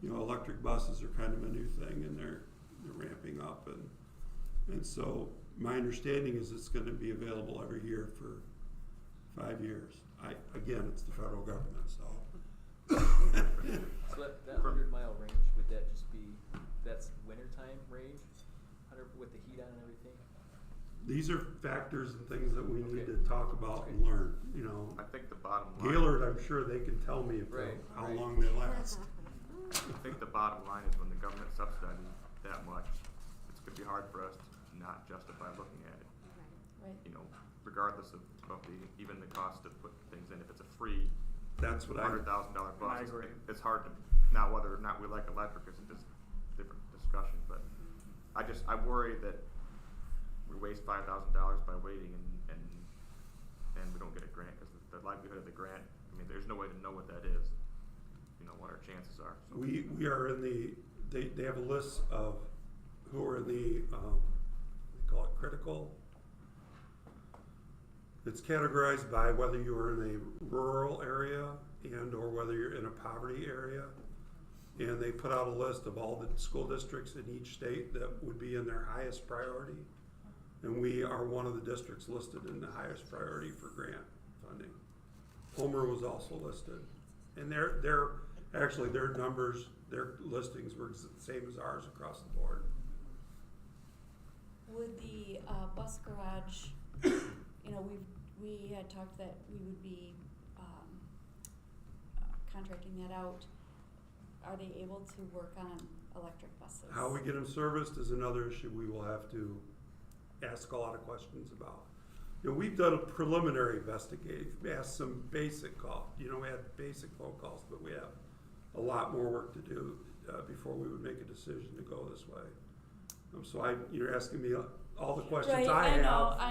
Electric buses are kind of a new thing and they're ramping up and so my understanding is it's going to be available every year for 5 years. Again, it's the federal government, so. So that 100-mile range, would that just be, that's wintertime range, with the heat on and everything? These are factors and things that we need Okay. to talk about and learn, I think the bottom line. Gaylord, I'm sure they can tell me if Right, how right. long they last. I think the bottom line is when the government subsidizes that much, it's gonna be hard for us to not justify looking at it. Right. Regardless of even the cost to put things in. If it's a free That's what $100,000 bus, I agree. it's hard to, now whether or not we like electric is a different discussion, but I worry that we waste $5,000 by waiting and we don't get a grant, because the likelihood of the grant, there's no way to know what that is, what our chances are. So we are in they have a list of who are in the, they call it critical. It's categorized by whether you are in a rural area and or whether you're in a poverty area. And they put out a list of all the school districts in each state that would be in their highest priority. And we are one of the districts listed in the highest priority for grant funding. Homer was also listed. And actually their numbers, their listings were the same as ours across the board. Would the bus garage, we had talked that we would be contracting that out. Are they able to work on electric buses? How we get them serviced is another issue we will have to ask a lot of questions about. We've done a preliminary investigating, asked some basic calls. We had basic phone calls, but we have a lot more work to do before we would make a decision to go this way. So you're asking me all the questions Right, I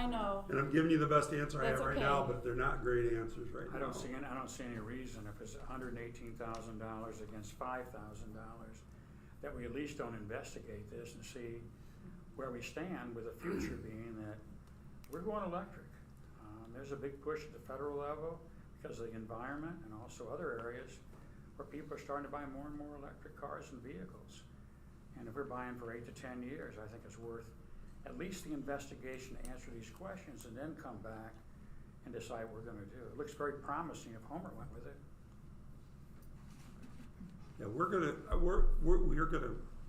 know. and I'm giving you the best answer I That's have right okay. now, but they're not great answers right I now. don't see any reason if it's $118,000 against $5,000 that we at least don't investigate this and see where we stand, with the future being that we're going electric. There's a big push at the federal level because of the environment and also other areas where people are starting to buy more and more electric cars and vehicles. And if we're buying for 8 to 10 years, I think it's worth at least the investigation to answer these questions and then come back and decide what we're gonna do. It looks very promising if Homer went with it. Yeah, we're gonna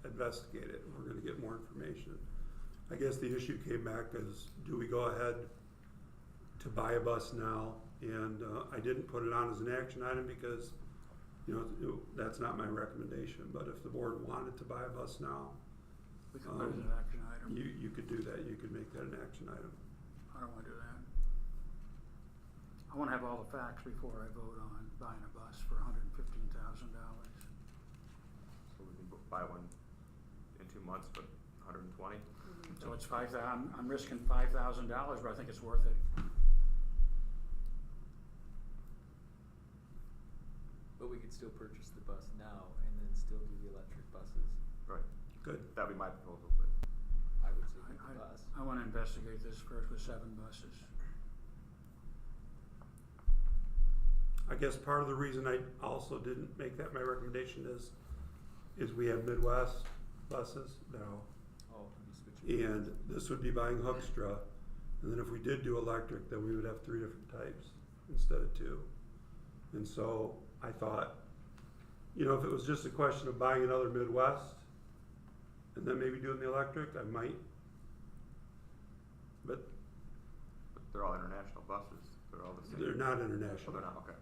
investigate it, we're gonna get more information. I guess the issue came back as, do we go ahead to buy a bus now? And, I didn't put it on as an action item because, that's not my recommendation, but if the board wanted to buy a bus now, We could put it as an action item. you could do that, you could make that an action item. I don't wanna do that. I wanna have all the facts before I vote on buying a bus for $115,000. So we can buy one in 2 months for 120. So it's I'm risking $5,000, but I think it's worth it. But we could still purchase the bus now and then still do the electric buses. Right. Good. That'd be my proposal, but I would say get the bus. I wanna investigate this first with 7 buses. I guess part of the reason I also didn't make that my recommendation is we have Midwest buses now. Oh, you switch it. And this would be buying Hookstra, and then if we did do electric, then we would have 3 different types instead of 2. And so I thought, if it was just a question of buying another Midwest, and then maybe doing the electric, I might. But they're all international buses. They're all the same. they're not Oh, international. they're not, okay.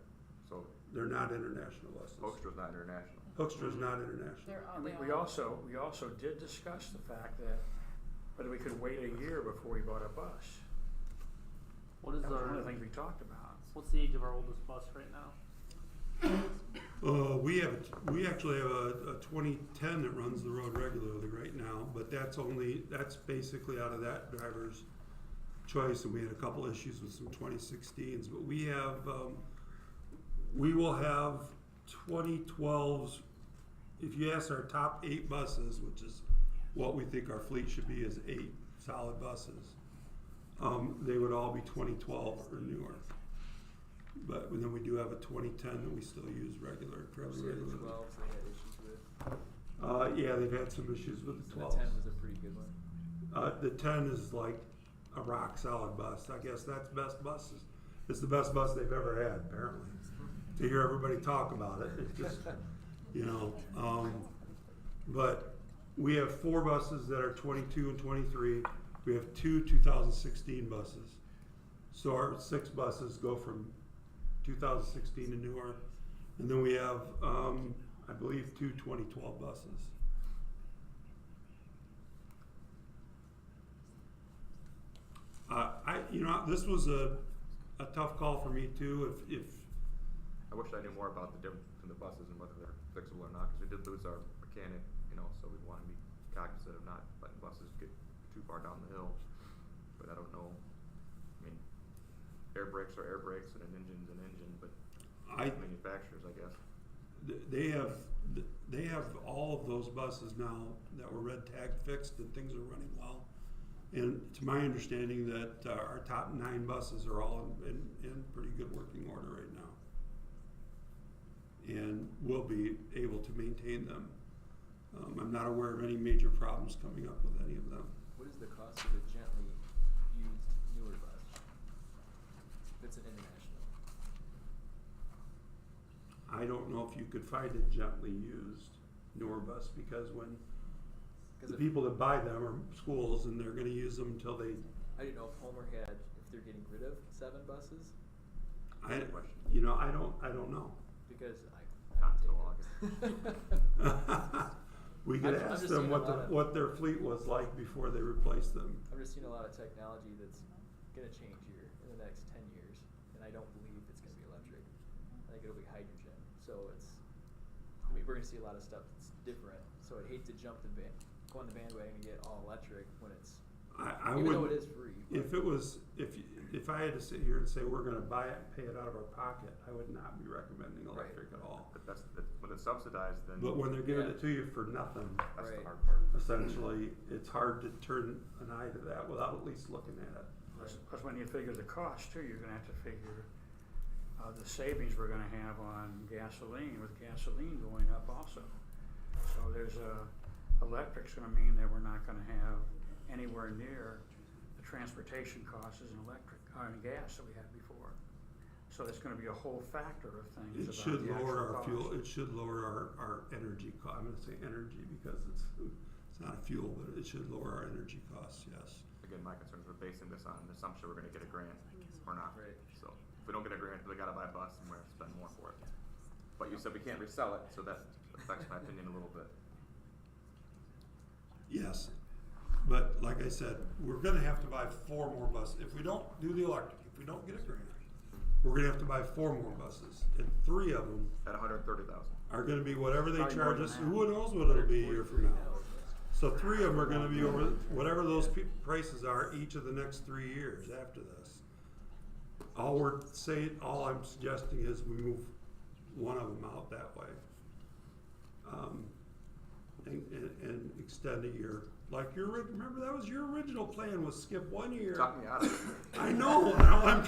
So They're not international buses. Hoekstra's not international. Hookstra's not international. They're all, And they we all- also did discuss the fact that whether we could wait a year before we bought a bus. What is That was one our, of the things we talked about. what's the age of our oldest bus right now? We actually have a 2010 that runs the road regularly right now, but that's basically out of that driver's choice, and we had a couple issues with some 2016s, but we will have 2012s. If you ask our top 8 buses, which is what we think our fleet should be, is 8 solid buses, they would all be 2012 or newer. But then we do have a 2010 that we still use fairly So the regularly. 12s they had issues with. Yeah, they've had some issues with the So the 12s. 10 was a pretty good one. The 10 is like a rock solid bus. I guess that's best buses. It's the best bus they've ever had, apparently. To hear everybody talk about it, it's just, but we have 4 buses that are 22 and 23. We have 2 2016 buses. So our 6 buses go from 2016 to newer. And then we have, I believe, 2 2012 buses. This was a tough call for me too. If I wish I knew more about the difference between the buses and whether they're fixable or not, because we did lose our mechanic, so we want to be cognizant of not letting buses get too far down the hill. But I don't know. I mean, air brakes are air brakes and an engine's an engine, but manufacturers, I guess. they have all of those buses now that were red tag fixed and things are running well. And to my understanding that our top 9 buses are all in pretty good working order right now. And we'll be able to maintain them. I'm not aware of any major problems coming up with any of them. What is the cost of a gently used newer bus? If it's an international. I don't know if you could find a gently used newer bus because when the people that buy them are schools and they're going to use them until they. I didn't know if Homer had, if they're getting rid of 7 buses, I don't know. because Not until August. We could I'm ask just them seeing a lot of- what their fleet was like before they replaced them. I'm just seeing a lot of technology that's gonna change here in the next 10 years, and I don't believe it's gonna be electric. I think it'll be hydrogen. So we're gonna see a lot of stuff that's different. So I'd hate to go on the bandwagon and get all electric when it's, even though it is free. If I had to sit here and say we're gonna buy it and pay it out of our pocket, I would not be recommending electric at all. But that's when it's subsidized, then But when they're giving Yeah. it to you for nothing, that's the Right. hard part. essentially, it's hard to turn an eye to that without at least looking at it. Because when you figure the cost too, you're gonna have to figure the savings we're gonna have on gasoline, with gasoline going up also. So there's electric's gonna mean that we're not gonna have anywhere near the transportation costs as an electric, and gas that we had before. So it's gonna be a whole factor of things It about should the lower actual our fuel, cost. it should lower our energy I'm gonna say energy because it's not a fuel, but it should lower our energy costs, yes. Again, my concern is we're basing this on the assumption we're gonna get a grant or not. Right. So if we don't get a grant, we gotta buy a bus and we're gonna spend more for it. But you said we can't resell it, so that affects my opinion a little bit. Yes, but like I said, we're gonna have to buy 4 more buses. If we don't do the electric, if we don't get a grant, we're gonna have to buy 4 more buses, and 3 of them At 130,000. are gonna be whatever they Probably more charge than us. that. Who knows what it'll be a year from now? So 3 of them are gonna be over whatever those prices are each of the next 3 years after this. All I'm suggesting is we move one of them out that way. And extend a year. Like remember that was your original plan, was skip 1 year. Talk me out of it. I know, now I'm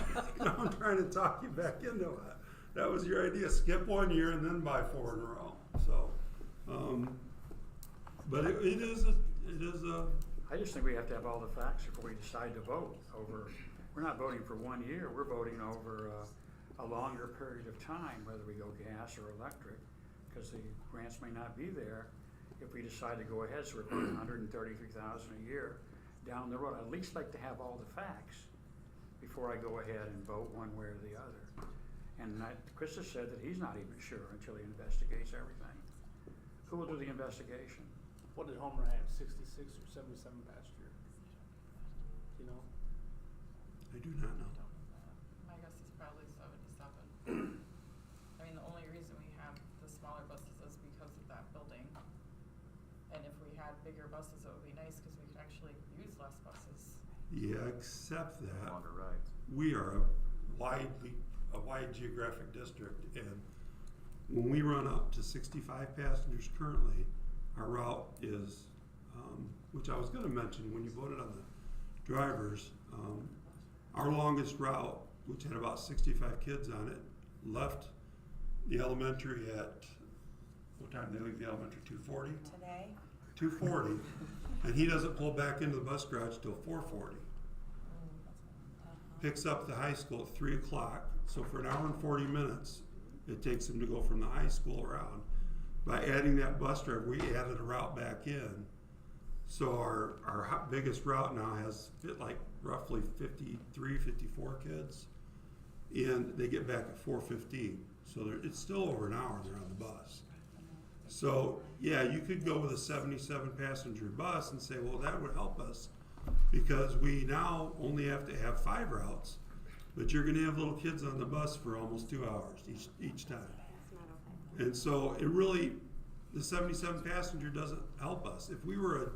trying to talk you back into it. That was your idea, skip 1 year and then buy 4 in a row, so. But it is a, I just think we have to have all the facts before we decide to vote over, we're not voting for 1 year, we're voting over a longer period of time, whether we go gas or electric, because the grants may not be there if we decide to go ahead, so we're paying $133,000 a year down the road. I'd at least like to have all the facts before I go ahead and vote one way or the other. And Chris has said that he's not even sure until he investigates everything. Who will do the investigation? What did Homer have, 66 or 77 past year? You know? I do not know. My guess is probably 77. I mean, the only reason we have the smaller buses is because of that building. And if we had bigger buses, it would be nice because we could actually use less buses. Yeah, except that Longer rides. we are a wide geographic district, and when we run up to 65 passengers currently, our route is, which I was gonna mention when you voted on the drivers, our longest route, which had about 65 kids on it, left the elementary at, what time did they leave the elementary, 2:40? Today? 2:40, and he doesn't pull back into the bus garage till 4:40. Picks up the high school at 3 o'clock, so for an hour and 40 minutes, it takes him to go from the high school around. By adding that bus driver, we added a route back in. So our biggest route now has like roughly 53, 54 kids, and they get back at 4:15. So it's still over an hour they're on the bus. So yeah, you could go with a 77 passenger bus and say, well, that would help us because we now only have to have 5 routes, but you're gonna have little kids on the bus for almost 2 hours each time. And so it really, the 77 passenger doesn't help us. If we were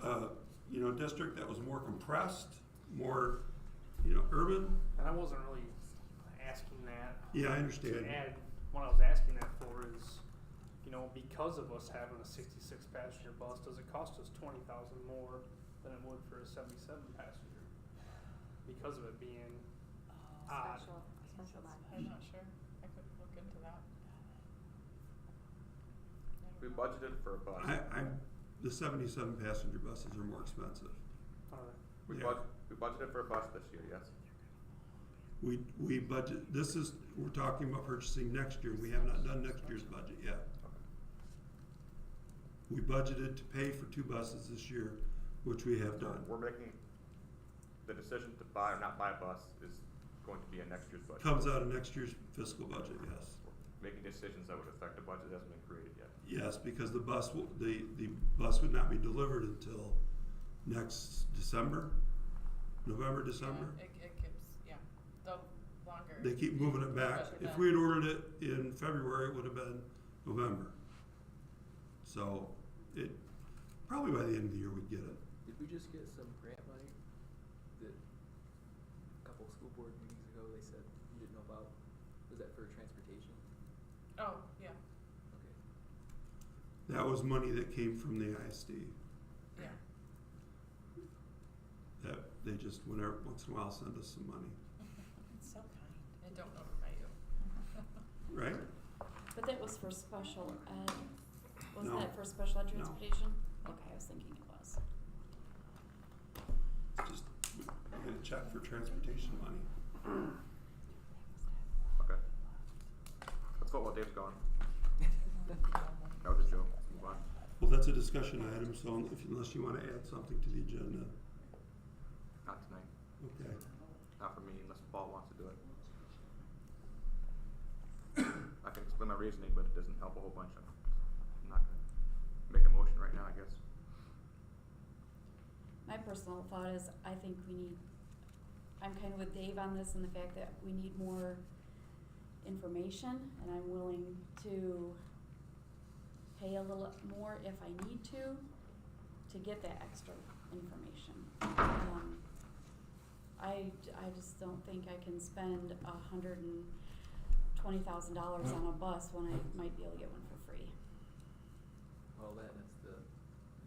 a district that was more compressed, more, urban. And I wasn't really asking that. Yeah, I understand. To add, what I was asking that for is, because of us having a 66 passenger bus, does it cost us $20,000 more than it would for a 77 passenger? Because of it being odd. I'm not sure. I could look into that. We budgeted for a bus. The 77 passenger buses are more expensive. We Yeah. budgeted for a bus this year, yes. We budget, we're talking about purchasing next year. We have not done next year's budget yet. We budgeted to pay for 2 buses this year, which we have done. We're making the decision to buy or not buy a bus is going to be in next year's budget. Comes out of next year's fiscal budget, yes. We're making decisions that would affect the budget that hasn't been created yet. Yes, because the bus would not be delivered until next December, November, December. Yeah, it keeps, the longer. They keep moving it back. Especially If then. we had ordered it in February, it would have been November. So probably by the end of the year we'd get it. Did we just get some grant money that a couple school board meetings ago they said you didn't know about? Was that for transportation? Oh, yeah, Okay. That was money that came from the ISD. yeah. That they just once in a while send us some money, It's so kind. I don't notify you. right? But that was for special ed. Wasn't No. that for special ed No. transportation? Okay, I was thinking it was. and a check for transportation money. Okay. Let's vote while Dave's gone. That was a joke. Let's move on. Well, that's a discussion item, so unless you wanna add something to the agenda, Not tonight. okay. Not for me, unless Paul wants to do it. I can explain my reasoning, but it doesn't help a whole bunch. I'm not gonna make a motion right now, I guess. My personal thought is, I think I'm kind of with Dave on this and the fact that we need more information, and I'm willing to pay a little more if I need to get that extra information. I just don't think I can spend $120,000 on a bus when I might be able to get one for free. Well, that's the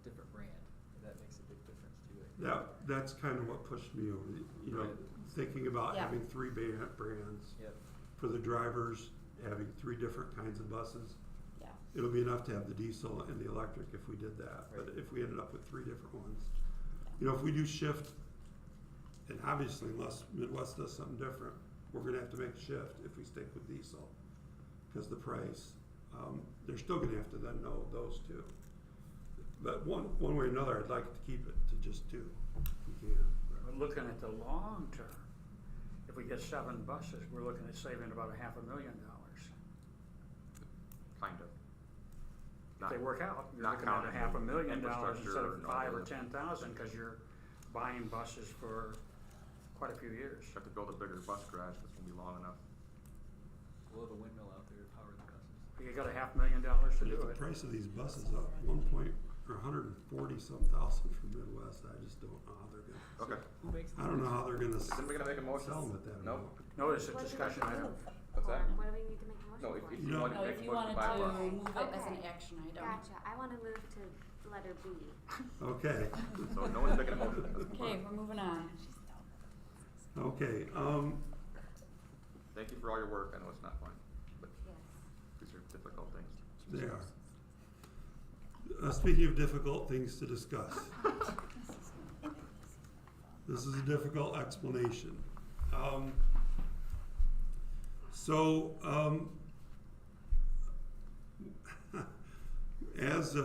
different brand, and that makes a big difference too. I think. That's kind of what pushed me over, Right. thinking about Yeah. having three brands. Yep. For the drivers, having three different kinds of buses. Yeah. It'll be enough to have the diesel and the electric if we did that, but Right. if we ended up with three different ones. If we do shift, and obviously unless Midwest does something different, we're gonna have to make a shift if we stick with diesel. Cause the price, they're still gonna have to then know those two. But one way or another, I'd like to keep it to just two, if we can. But looking at the long term, if we get 7 buses, we're looking at saving about $500,000. Kind of. If they work out, you're not looking at counting $500,000 infrastructure instead of and 5 all or the- 10,000, because you're buying buses for quite a few years. Have to build a bigger bus garage, that's gonna be long enough. We'll have a windmill out there to power the buses. You got $500,000 to But do if the it. price of these buses up 140-some thousand from Midwest, I just don't know how they're gonna. Okay. Who makes the I don't know how they're gonna Isn't we gonna make a motion? sell them at that Nope. amount. No, it's a What do we discussion need to item. move What's that? for? What do we need to make a motion No, for? if You you know- want No, to make if a you motion wanted to buy a to bus. move it as an Okay. action item. Gotcha, I wanna move to letter B. Okay, So no one's making a motion. Okay, we're moving on. okay, Thank you for all your work, I know it's not fun, but Yes. these are difficult things. they are. Speaking of difficult things to discuss. This is a difficult explanation. As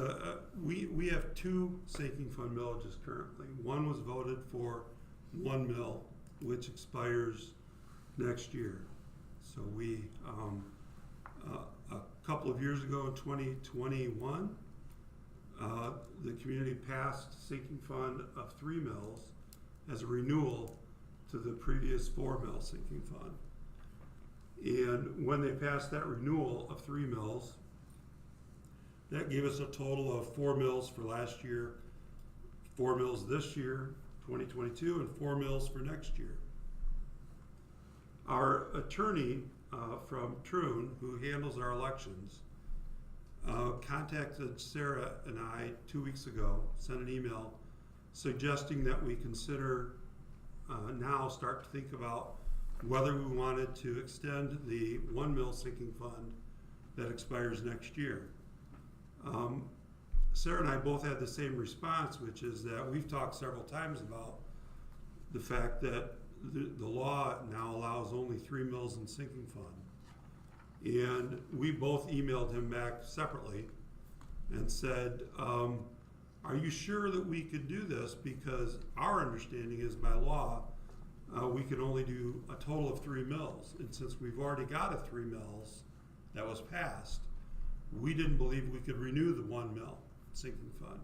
we have 2 sinking fund millages currently. One was voted for 1 mill, which expires next year. So we a couple of years ago in 2021, the community passed sinking fund of 3 mills as a renewal to the previous 4 mill sinking fund. And when they passed that renewal of 3 mills, that gave us a total of 4 mills for last year, 4 mills this year, 2022, and 4 mills for next year. Our attorney from Troon, who handles our elections, contacted Sarah and I 2 weeks ago, sent an email suggesting that we consider now start to think about whether we wanted to extend the 1 mill sinking fund that expires next year. Sarah and I both had the same response, which is that we've talked several times about the fact that the law now allows only 3 mills in sinking fund. And we both emailed him back separately and said, are you sure that we could do this? Because our understanding is by law, we can only do a total of 3 mills. And since we've already got a 3 mills that was passed, we didn't believe we could renew the 1 mill sinking fund.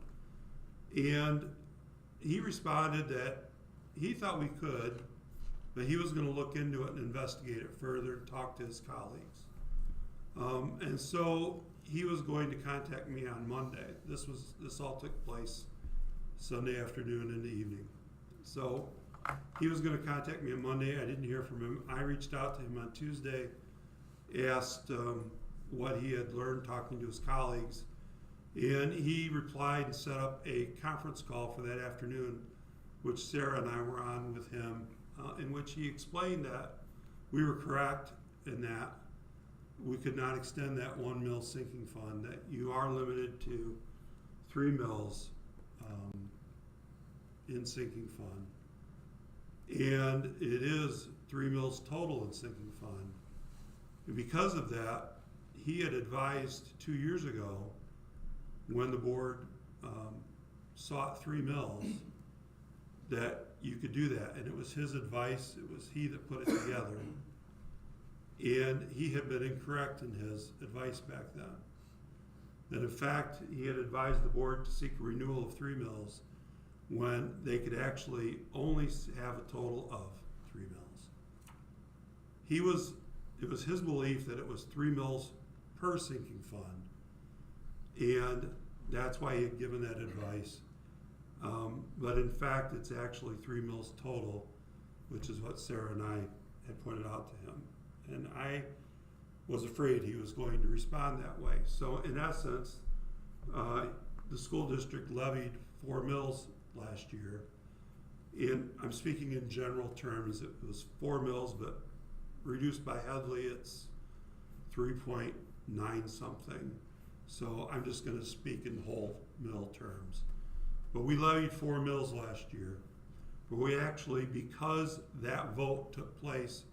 And he responded that he thought we could, but he was gonna look into it and investigate it further and talk to his colleagues. And so he was going to contact me on Monday. This all took place Sunday afternoon into evening. So he was gonna contact me on Monday. I didn't hear from him. I reached out to him on Tuesday, asked what he had learned talking to his colleagues, and he replied and set up a conference call for that afternoon, which Sarah and I were on with him, in which he explained that we were correct in that we could not extend that 1 mill sinking fund, that you are limited to 3 mills in sinking fund. And it is 3 mills total in sinking fund. And because of that, he had advised 2 years ago, when the board sought 3 mills, that you could do that. And it was his advice, it was he that put it together. And he had been incorrect in his advice back then. That in fact, he had advised the board to seek a renewal of 3 mills when they could actually only have a total of 3 mills. It was his belief that it was 3 mills per sinking fund, and that's why he had given that advice. But in fact, it's actually 3 mills total, which is what Sarah and I had pointed out to him. And I was afraid he was going to respond that way. So in essence, the school district levied 4 mills last year. And I'm speaking in general terms, it was 4 mills, but reduced by Headley, it's 3.9 something. So I'm just gonna speak in whole mill terms. But we levied 4 mills last year. But we actually, because that vote took place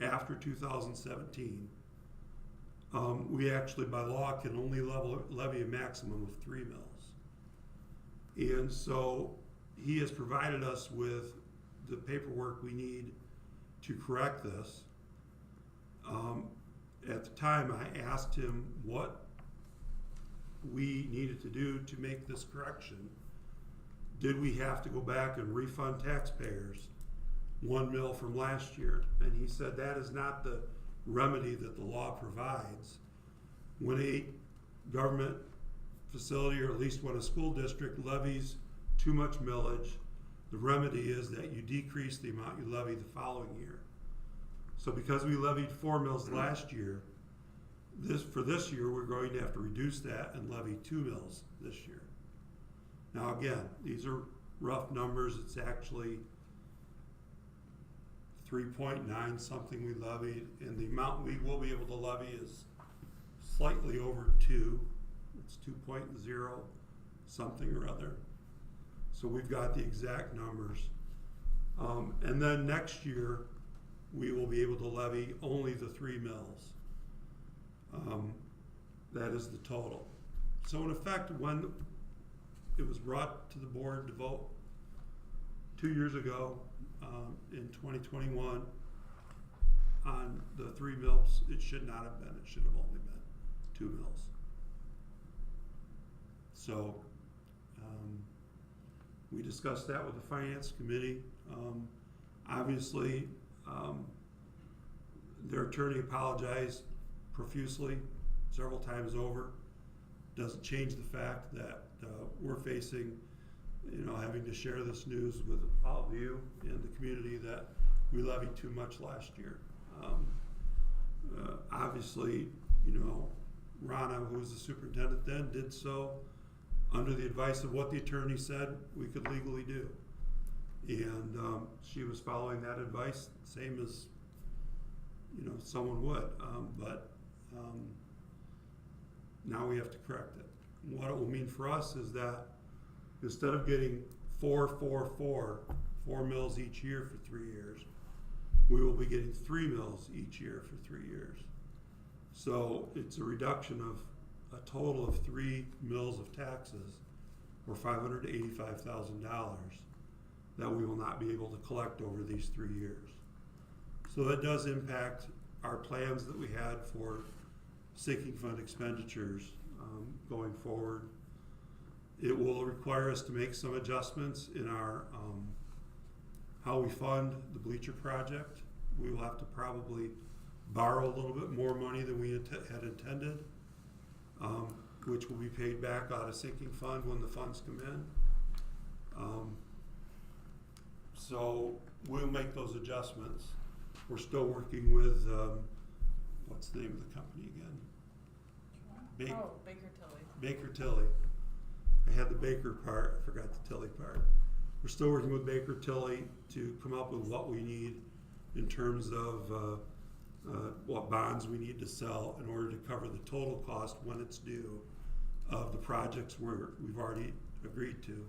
after 2017, we actually by law can only levy a maximum of 3 mills. And so he has provided us with the paperwork we need to correct this. At the time, I asked him what we needed to do to make this correction. Did we have to go back and refund taxpayers 1 mill from last year? And he said that is not the remedy that the law provides. When a government facility, or at least when a school district levies too much millage, the remedy is that you decrease the amount you levy the following year. So because we levied 4 mills last year, for this year we're going to have to reduce that and levy 2 mills this year. Now again, these are rough numbers. It's actually 3.9 something we levied, and the amount we will be able to levy is slightly over 2. It's 2.0 something or other. So we've got the exact numbers. And then next year, we will be able to levy only the 3 mills. That is the total. So in effect, when it was brought to the board to vote 2 years ago, in 2021, on the 3 mills, it should not have been. It should have only been 2 mills. So we discussed that with the finance committee. Obviously, their attorney apologized profusely several times over. Doesn't change the fact that we're facing, having to share this news with all of you in the community that we levied too much last year. Obviously, Rana, who was the superintendent then, did so under the advice of what the attorney said we could legally do. And she was following that advice, same as someone would. But now we have to correct it. And what it will mean for us is that instead of getting 4 mills each year for 3 years, we will be getting 3 mills each year for 3 years. So it's a reduction of a total of 3 mills of taxes, or $585,000, that we will not be able to collect over these 3 years. So that does impact our plans that we had for sinking fund expenditures going forward. It will require us to make some adjustments in our how we fund the bleacher project. We will have to probably borrow a little bit more money than we had intended, which will be paid back out of sinking fund when the funds come in. So we'll make those adjustments. We're still working with, what's the name of the company again? Baker Tilly. Baker Tilly. I had the Baker part, I forgot the Tilly part. We're still working with Baker Tilly to come up with what we need in terms of what bonds we need to sell in order to cover the total cost when it's due of the projects we've already agreed to.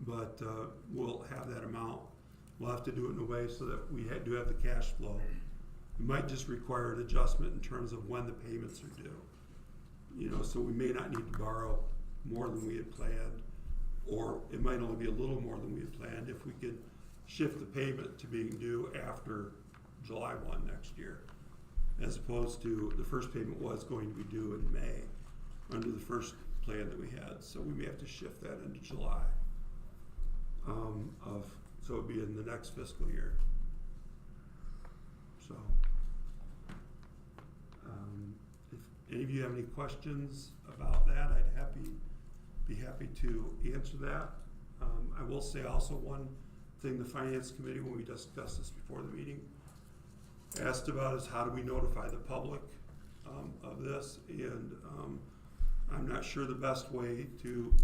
but we'll have that amount. We'll have to do it in a way so that we do have the cash flow. It might just require an adjustment in terms of when the payments are due. You know, so we may not need to borrow more than we had planned, or it might only be a little more than we had planned if we could shift the payment to being due after July 1 next year, as opposed to the first payment was going to be due in May under the first plan that we had. So we may have to shift that into July so it'd be in the next fiscal year. So if any of you have any questions about that, I'd be happy to answer that. I will say also one thing the Finance Committee, when we discussed this before the meeting, asked about is how do we notify the public of this, and I'm not sure the best way to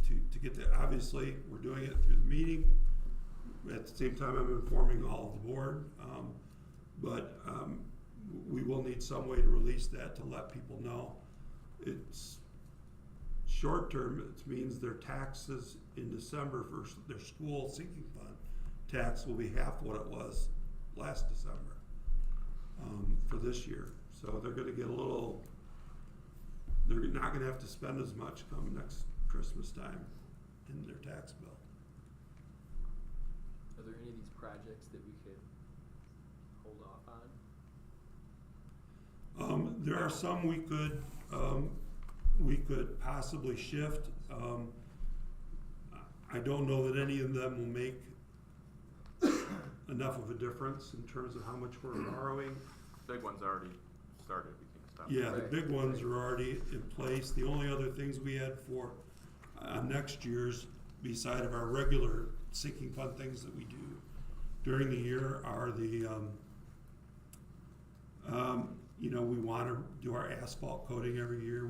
get that. Obviously, we're doing it through the meeting. At the same time, I'm informing all of the board, but we will need some way to release that to let people know. It's short term. It means their taxes in December for their school sinking fund tax will be half what it was last December for this year. So they're going to get a little. They're not going to have to spend as much come next Christmas time in their tax bill. Are there any of these projects that we could hold off on? There are some we could possibly shift. I don't know that any of them will make enough of a difference in terms of how much we're borrowing. Big one's already started, we can stop. Yeah, the Right. big ones are already in place. The only other things we had for next year's, beside of our regular sinking fund things that we do during the year, are the, you know, we want to do our asphalt coating every year.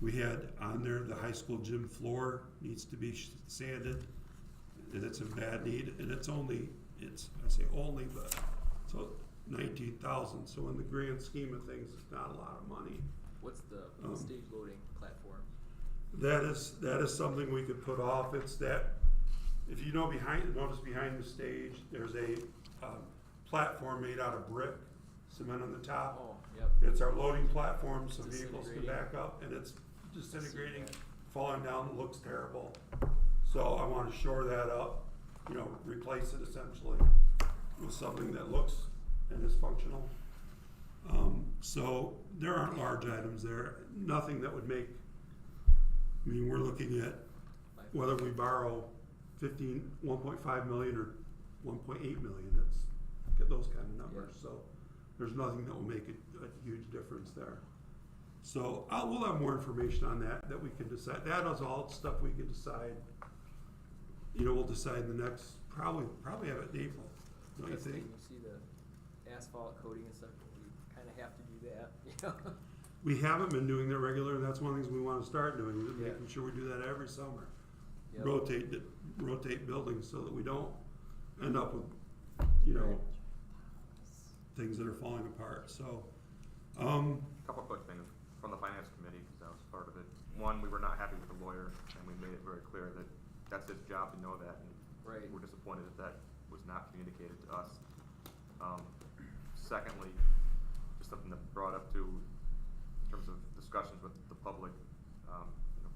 We had on there the high school gym floor needs to be sanded, and it's in bad need, and I say only, but so 19,000. So in the grand scheme of things, it's not a lot of money. What's the stage loading platform? That is something we could put off. It's that, if you know notice behind the stage, there's a platform made out of brick, cement on the top. Oh, yep. It's our loading platform, so vehicles can Disintegrating. back up, and it's disintegrating, that. falling down, it looks terrible. So I want to shore that up, you know, replace it essentially with something that looks and is functional. So there aren't large items there, nothing that would make, I mean, we're looking at whether we borrow 1.5 million or 1.8 million, it's get those kind of numbers. Yeah. So there's nothing that will make a huge difference there. So we'll have more information on that we can decide. That is all stuff we can decide. You know, we'll decide in the next, probably have it in April, don't you That's the think? thing, you see the asphalt coating and stuff, we kind of have to do that, you know? We haven't been doing that regular, and that's one of the things we want to start doing, is Yeah. making sure we do that every summer. Yep. Rotate buildings so that we don't end up with, you know, things that are falling apart. So, Couple of quick things from the Finance Committee, because I was part of it. One, we were not happy with the lawyer, and we made it very clear that that's his job to know that, and Right. we're disappointed that was not communicated to us. Secondly, just something that brought up too, in terms of discussions with the public, you know,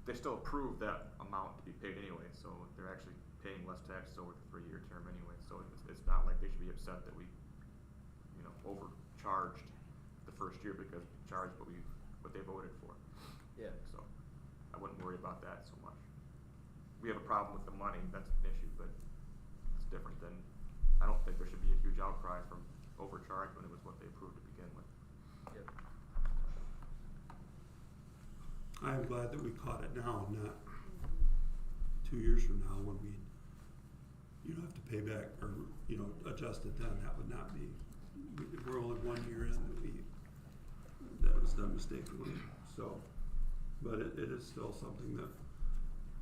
they still approve that amount to be paid anyway, so they're actually paying less taxes over the 3-year term anyway, so it's not like they should be upset that we, you know, overcharged the first year because we charged what they voted for. Yeah. So I wouldn't worry about that so much. We have a problem with the money, that's an issue, but it's different than, I don't think there should be a huge outcry from overcharge when it was what they approved to begin with. Yep. I am glad that we caught it now, not 2 years from now when you don't have to pay back or, you know, adjust it then. That would not be, we're only 1 year in that was done mistakenly. So, but it is still something that,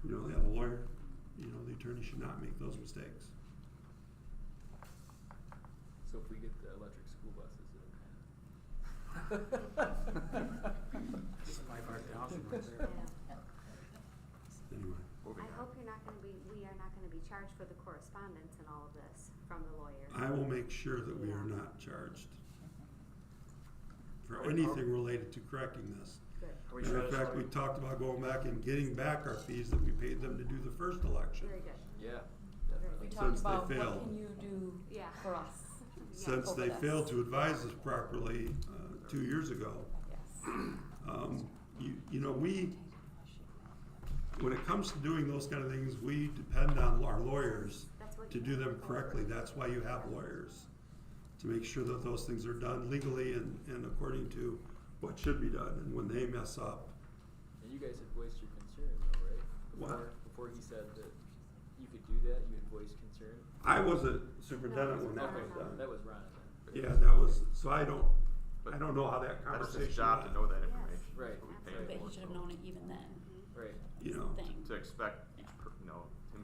you know, the lawyer, you know, the attorney should not make those mistakes. So if we get the electric school buses, it'll kind of. This is my 5,000 right there. gonna be charged for the correspondence and all of this from the lawyer. I will make sure that we are Yeah. not charged for anything related to correcting this. Good. Are we Matter of fact, satisfied? we talked about going back and getting back our fees that we paid them to do the first election. Very good. Yeah, We definitely. talked Since they about what failed. can you do Yeah. for us? Since over they this. failed to advise us properly 2 years ago. Yes. You know, when it comes to doing those kind of things, we depend on our lawyers That's what to you do have them for. correctly. That's why you have lawyers, to make sure that those things are done legally and according to what should be done. And when they mess up, And you guys had voiced your concern though, right? What? Before he said that you could do that, you had voiced concern? I wasn't superintendent when that Okay, was done. that was Ron then. Yeah, that was, so I don't know how that That is conversation his job to went. know that Yes. information. Right. That's what we pay But him he for, should have so. known it even then. Right. You know, Thing. To expect him to know the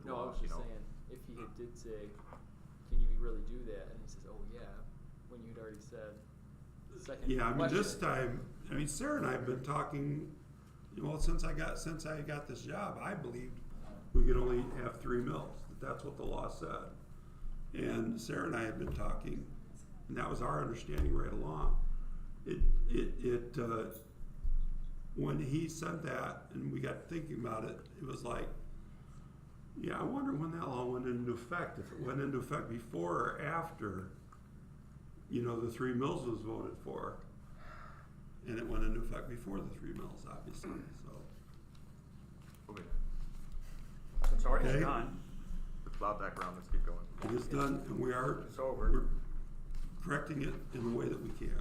No, I law, was just saying, if he did say, can you really do that? And he says, oh yeah, when you'd already said the second yeah, I mean, this question. time, Sarah and I have been talking, well, since I got this job, I believed we could only have 3 mills. That's what the law said. And Sarah and I had been talking, and that was our understanding right along. When he said that, and we got thinking about it, it was like, yeah, I wonder when that law went into effect. If it went into effect before or after, the 3 mills was voted for. And it went into effect before the 3 mills, obviously, so. Moving It's already Okay. done. Let's plow back around, let's keep going. It is done, and we're It's over. correcting it in the way that we can.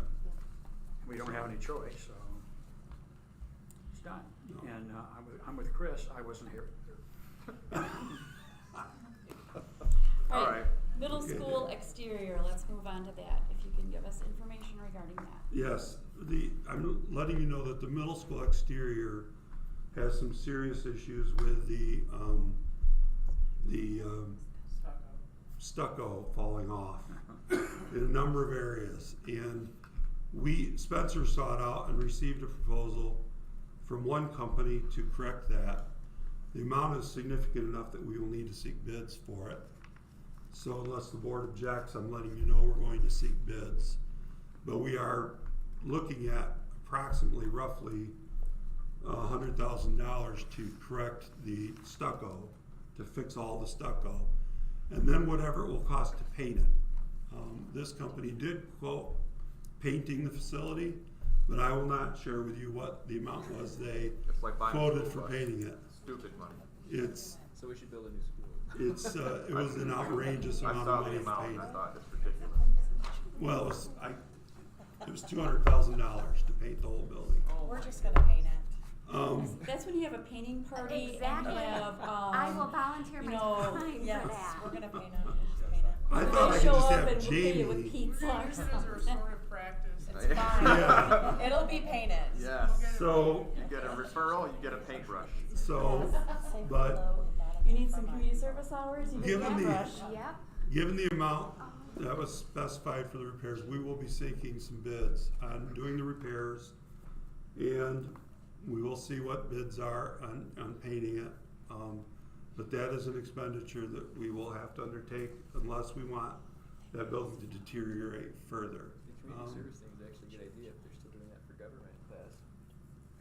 We don't have any choice, so it's done. No. And I'm with Chris. I wasn't here. All right. Middle Okay. school exterior, let's move on to that, if you can give us information regarding that. Yes, I'm letting you know that the middle school exterior has some serious issues with the stucco falling off in a number of areas. And Spencer sought out and received a proposal from one company to correct that. The amount is significant enough that we will need to seek bids for it. So unless the board objects, I'm letting you know we're going to seek bids. But we are looking at approximately roughly $100,000 to correct the stucco, to fix all the stucco, and then whatever it will cost to paint it. This company did quote painting the facility, but I will not share with you what the amount was they It's like buying a quoted school for bus. painting it. Stupid money. It's So we should build a new school. it was an outrageous I amount saw of the money to amount paint and I it. thought it's ridiculous. Well, it was $200,000 to paint the whole building. We're just gonna paint it. That's when you have a painting party Exactly. and have, I will volunteer you my know, time Yes, for that. we're gonna paint it, we'll just paint it. I you thought I guys could show just up have and we'll pay you with Jamie. pizza or Pieces are something. sort of practice. It's fine. Yeah. It'll be painted. Yes. So, You get a referral, you get a paintbrush. but You need some community service hours, you get Given that the- brush. Yep. given the amount that was specified for the repairs, we will be seeking some bids on doing the repairs. And we will see what bids are on painting it. But that is an expenditure that we will have to undertake unless we want that building to deteriorate further. The community service thing is actually a good idea if they're still doing that for government class.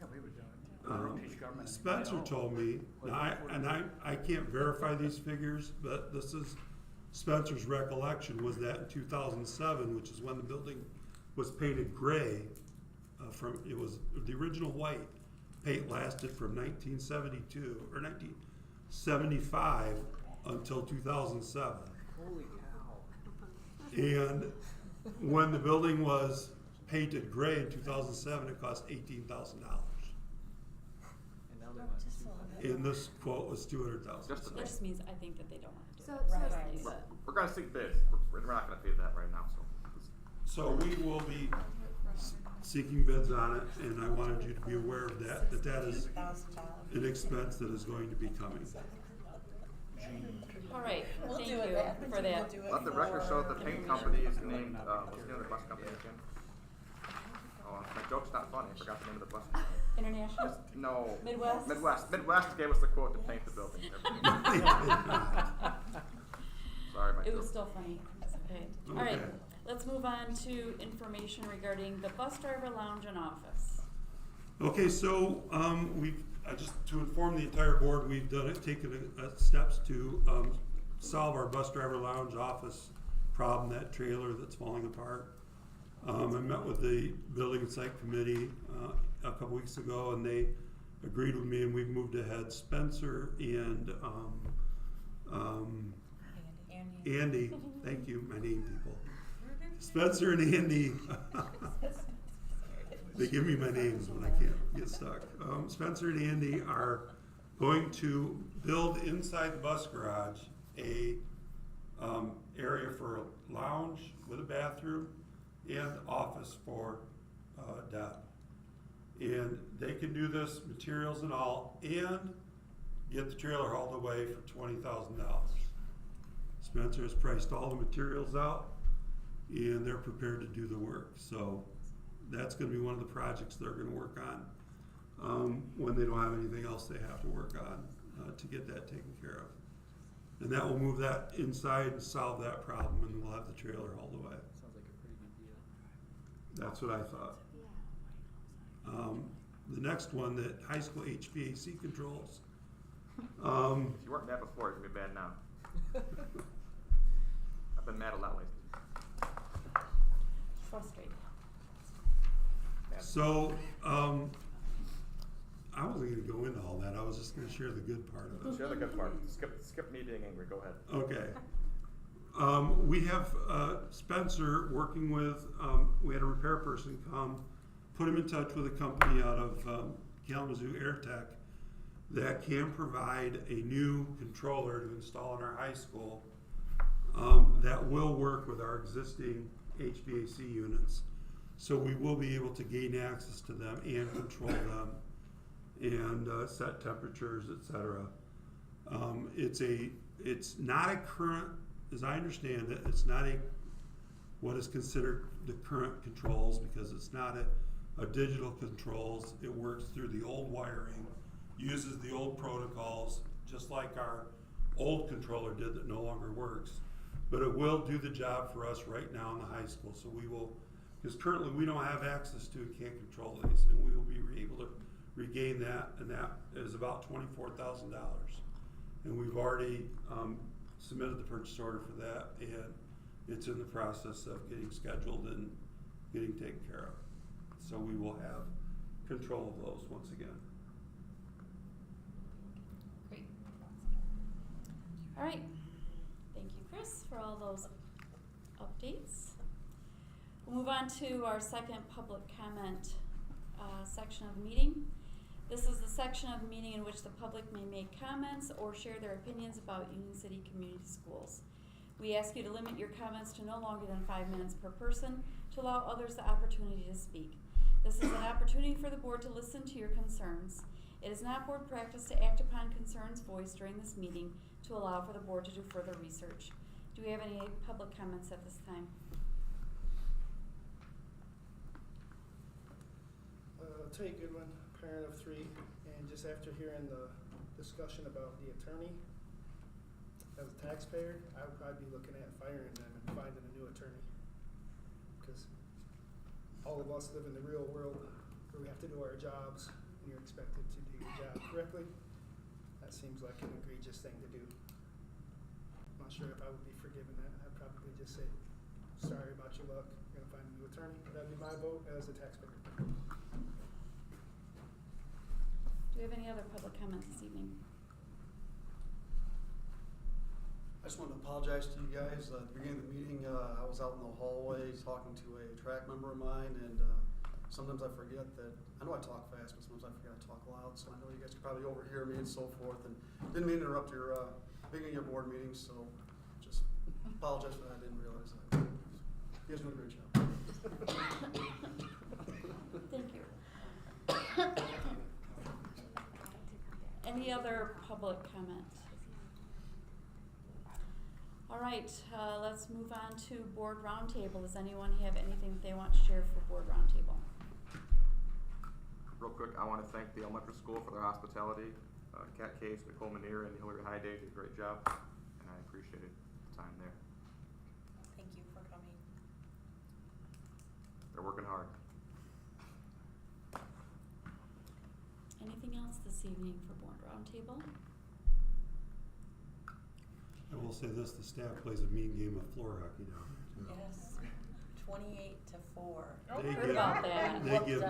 Yeah, we would do it. Teach government. Spencer told me, now I can't verify these figures, but this is Spencer's recollection, was that in 2007, which is when the building was painted gray, it was the original white paint lasted from 1972 or 1975 until 2007. Holy cow. And when the building was painted gray in 2007, it cost $18,000. And now they want to. And this quote was $200,000. Just a That just means I think that they don't want to do So, it. so Right. But We're gonna seek bids. We're not gonna pay that right now, so. So we will be seeking bids on it, and I wanted you to be aware of that that is $1,000. an expense that is going to be coming. All right, We'll thank do you it. for that. We'll do it Let the record show that the paint company is named, what's the name of the bus company again? Oh, my joke's not funny, I forgot the name of the bus company. International? No. Midwest? Midwest gave us the quote to paint the building. Sorry, my It was joke. still funny. It's okay. All right, let's move on to information regarding the bus driver lounge and office. Okay, so, just to inform the entire board, we've taken steps to, solve our bus driver lounge office problem, that trailer that's falling apart. I met with the building and site committee, a couple weeks ago, and they agreed with me, and we've moved ahead. Spencer and, Andy, thank you, my name people. Spencer and Andy, they give me my names when I can't get stuck. Spencer and Andy are going to build inside the bus garage a area for a lounge with a bathroom and office for Deb. And they can do this, materials and all, and get the trailer hauled away for $20,000. Spencer has priced all the materials out, and they're prepared to do the work. So that's going to be one of the projects they're going to work on when they don't have anything else they have to work on to get that taken care of. And that will move that inside and solve that problem, and we'll have the trailer hauled away. Sounds like a pretty good deal. That's what I thought. The next one, that high school HVAC controls. If you weren't mad before, it's gonna be bad now. I've been mad a lot lately. Frustrated. So, I wasn't gonna go into all that, I was just gonna share the good part of it. Share the good part. Skip me being angry. Go ahead. Okay. We have Spencer working with, we had a repair person come, put him in touch with a company out of Kalamazoo AirTech that can provide a new controller to install in our high school that will work with our existing HVAC units. So we will be able to gain access to them and control them and set temperatures, etc. It's not a current, as I understand it, it's not what is considered the current controls, because it's not a digital controls. It works through the old wiring, uses the old protocols, just like our old controller did that no longer works. But it will do the job for us right now in the high school. So we will, because currently we don't have access to and can't control these, and we will be able to regain that, and that is about $24,000. And we've already submitted the purchase order for that, and it's in the process of getting scheduled and getting taken care of. So we will have control of those once again. Great. All right. Thank you, Chris, for all those updates. We'll move on to our second public comment section of the meeting. This is the section of the meeting in which the public may make comments or share their opinions about Union City Community Schools. We ask you to limit your comments to no longer than 5 minutes per person to allow others the opportunity to speak. This is an opportunity for the board to listen to your concerns. It is not board practice to act upon concerns voiced during this meeting to allow for the board to do further research. Do we have any public comments at this time? Tay Goodwin, parent of 3, and just after hearing the discussion about the attorney, as a taxpayer, I would probably be looking at firing them and finding a new attorney. Because all of us live in the real world where we have to do our jobs and you're expected to do your job correctly. That seems like an egregious thing to do. I'm not sure if I would be forgiven that. I'd probably just say, sorry about your luck, you're going to find a new attorney. That'd be my vote as a taxpayer. Do we have any other public comments this evening? I just wanted to apologize to you guys. At the beginning of the meeting, I was out in the hallway talking to a track member of mine, and sometimes I forget that, I know I talk fast, but sometimes I forget to talk loud, so I know you guys could probably overhear me and so forth, and didn't mean to interrupt your beginning of your board meeting, so just apologize for that. I didn't realize that. You guys doing a great job. Thank you. Any other public comment? All right, let's move on to board roundtable. Does anyone have anything that they want to share for board roundtable? Real quick, quick, I want to thank the elementary school for their hospitality. Kat Case, Nicole Manier, and Hillary Hyde did a great job, and I appreciated the time there. Thank you for coming. They're working hard. Anything else this evening for board roundtable? I will say this, the staff plays a mean game of floor hockey down there too. Yes, 28-4. They Heard give, about that. they give,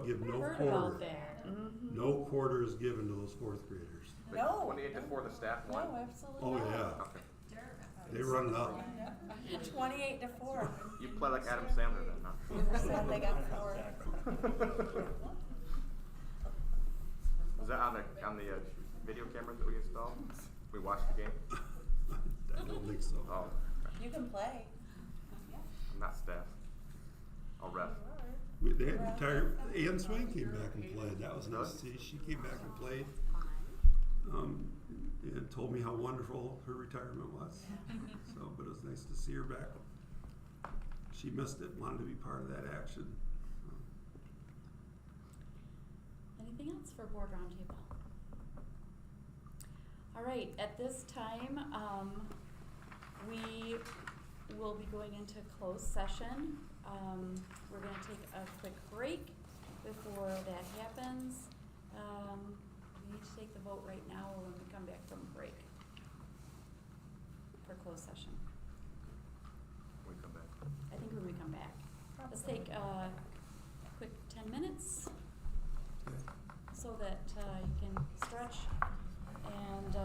give no Heard quarter. about that. Mhm. No quarter is given to those fourth graders. Wait, No. 28-4, the staff won? No, absolutely Oh, not. yeah. Okay. They run it up. 28-4. You play like Adam Sandler then, huh? Never said they got 4. Was that on the video cameras that we installed? We watched the game? I don't think so. Oh, You can play. I'm not staff. I'll ref. They had retired, Ann Swain came back and played, that was nice to see, she came back and played. And told me how wonderful her retirement was, so, but it was nice to see her back. She missed it, wanted to be part of that action. Anything else for board roundtable? All right, at this time, we will be going into closed session. We're gonna take a quick break before that happens. We need to take the vote right now or when we come back from break for closed session. When we come back. I think when we come back. Let's take a quick 10 minutes so that you can stretch and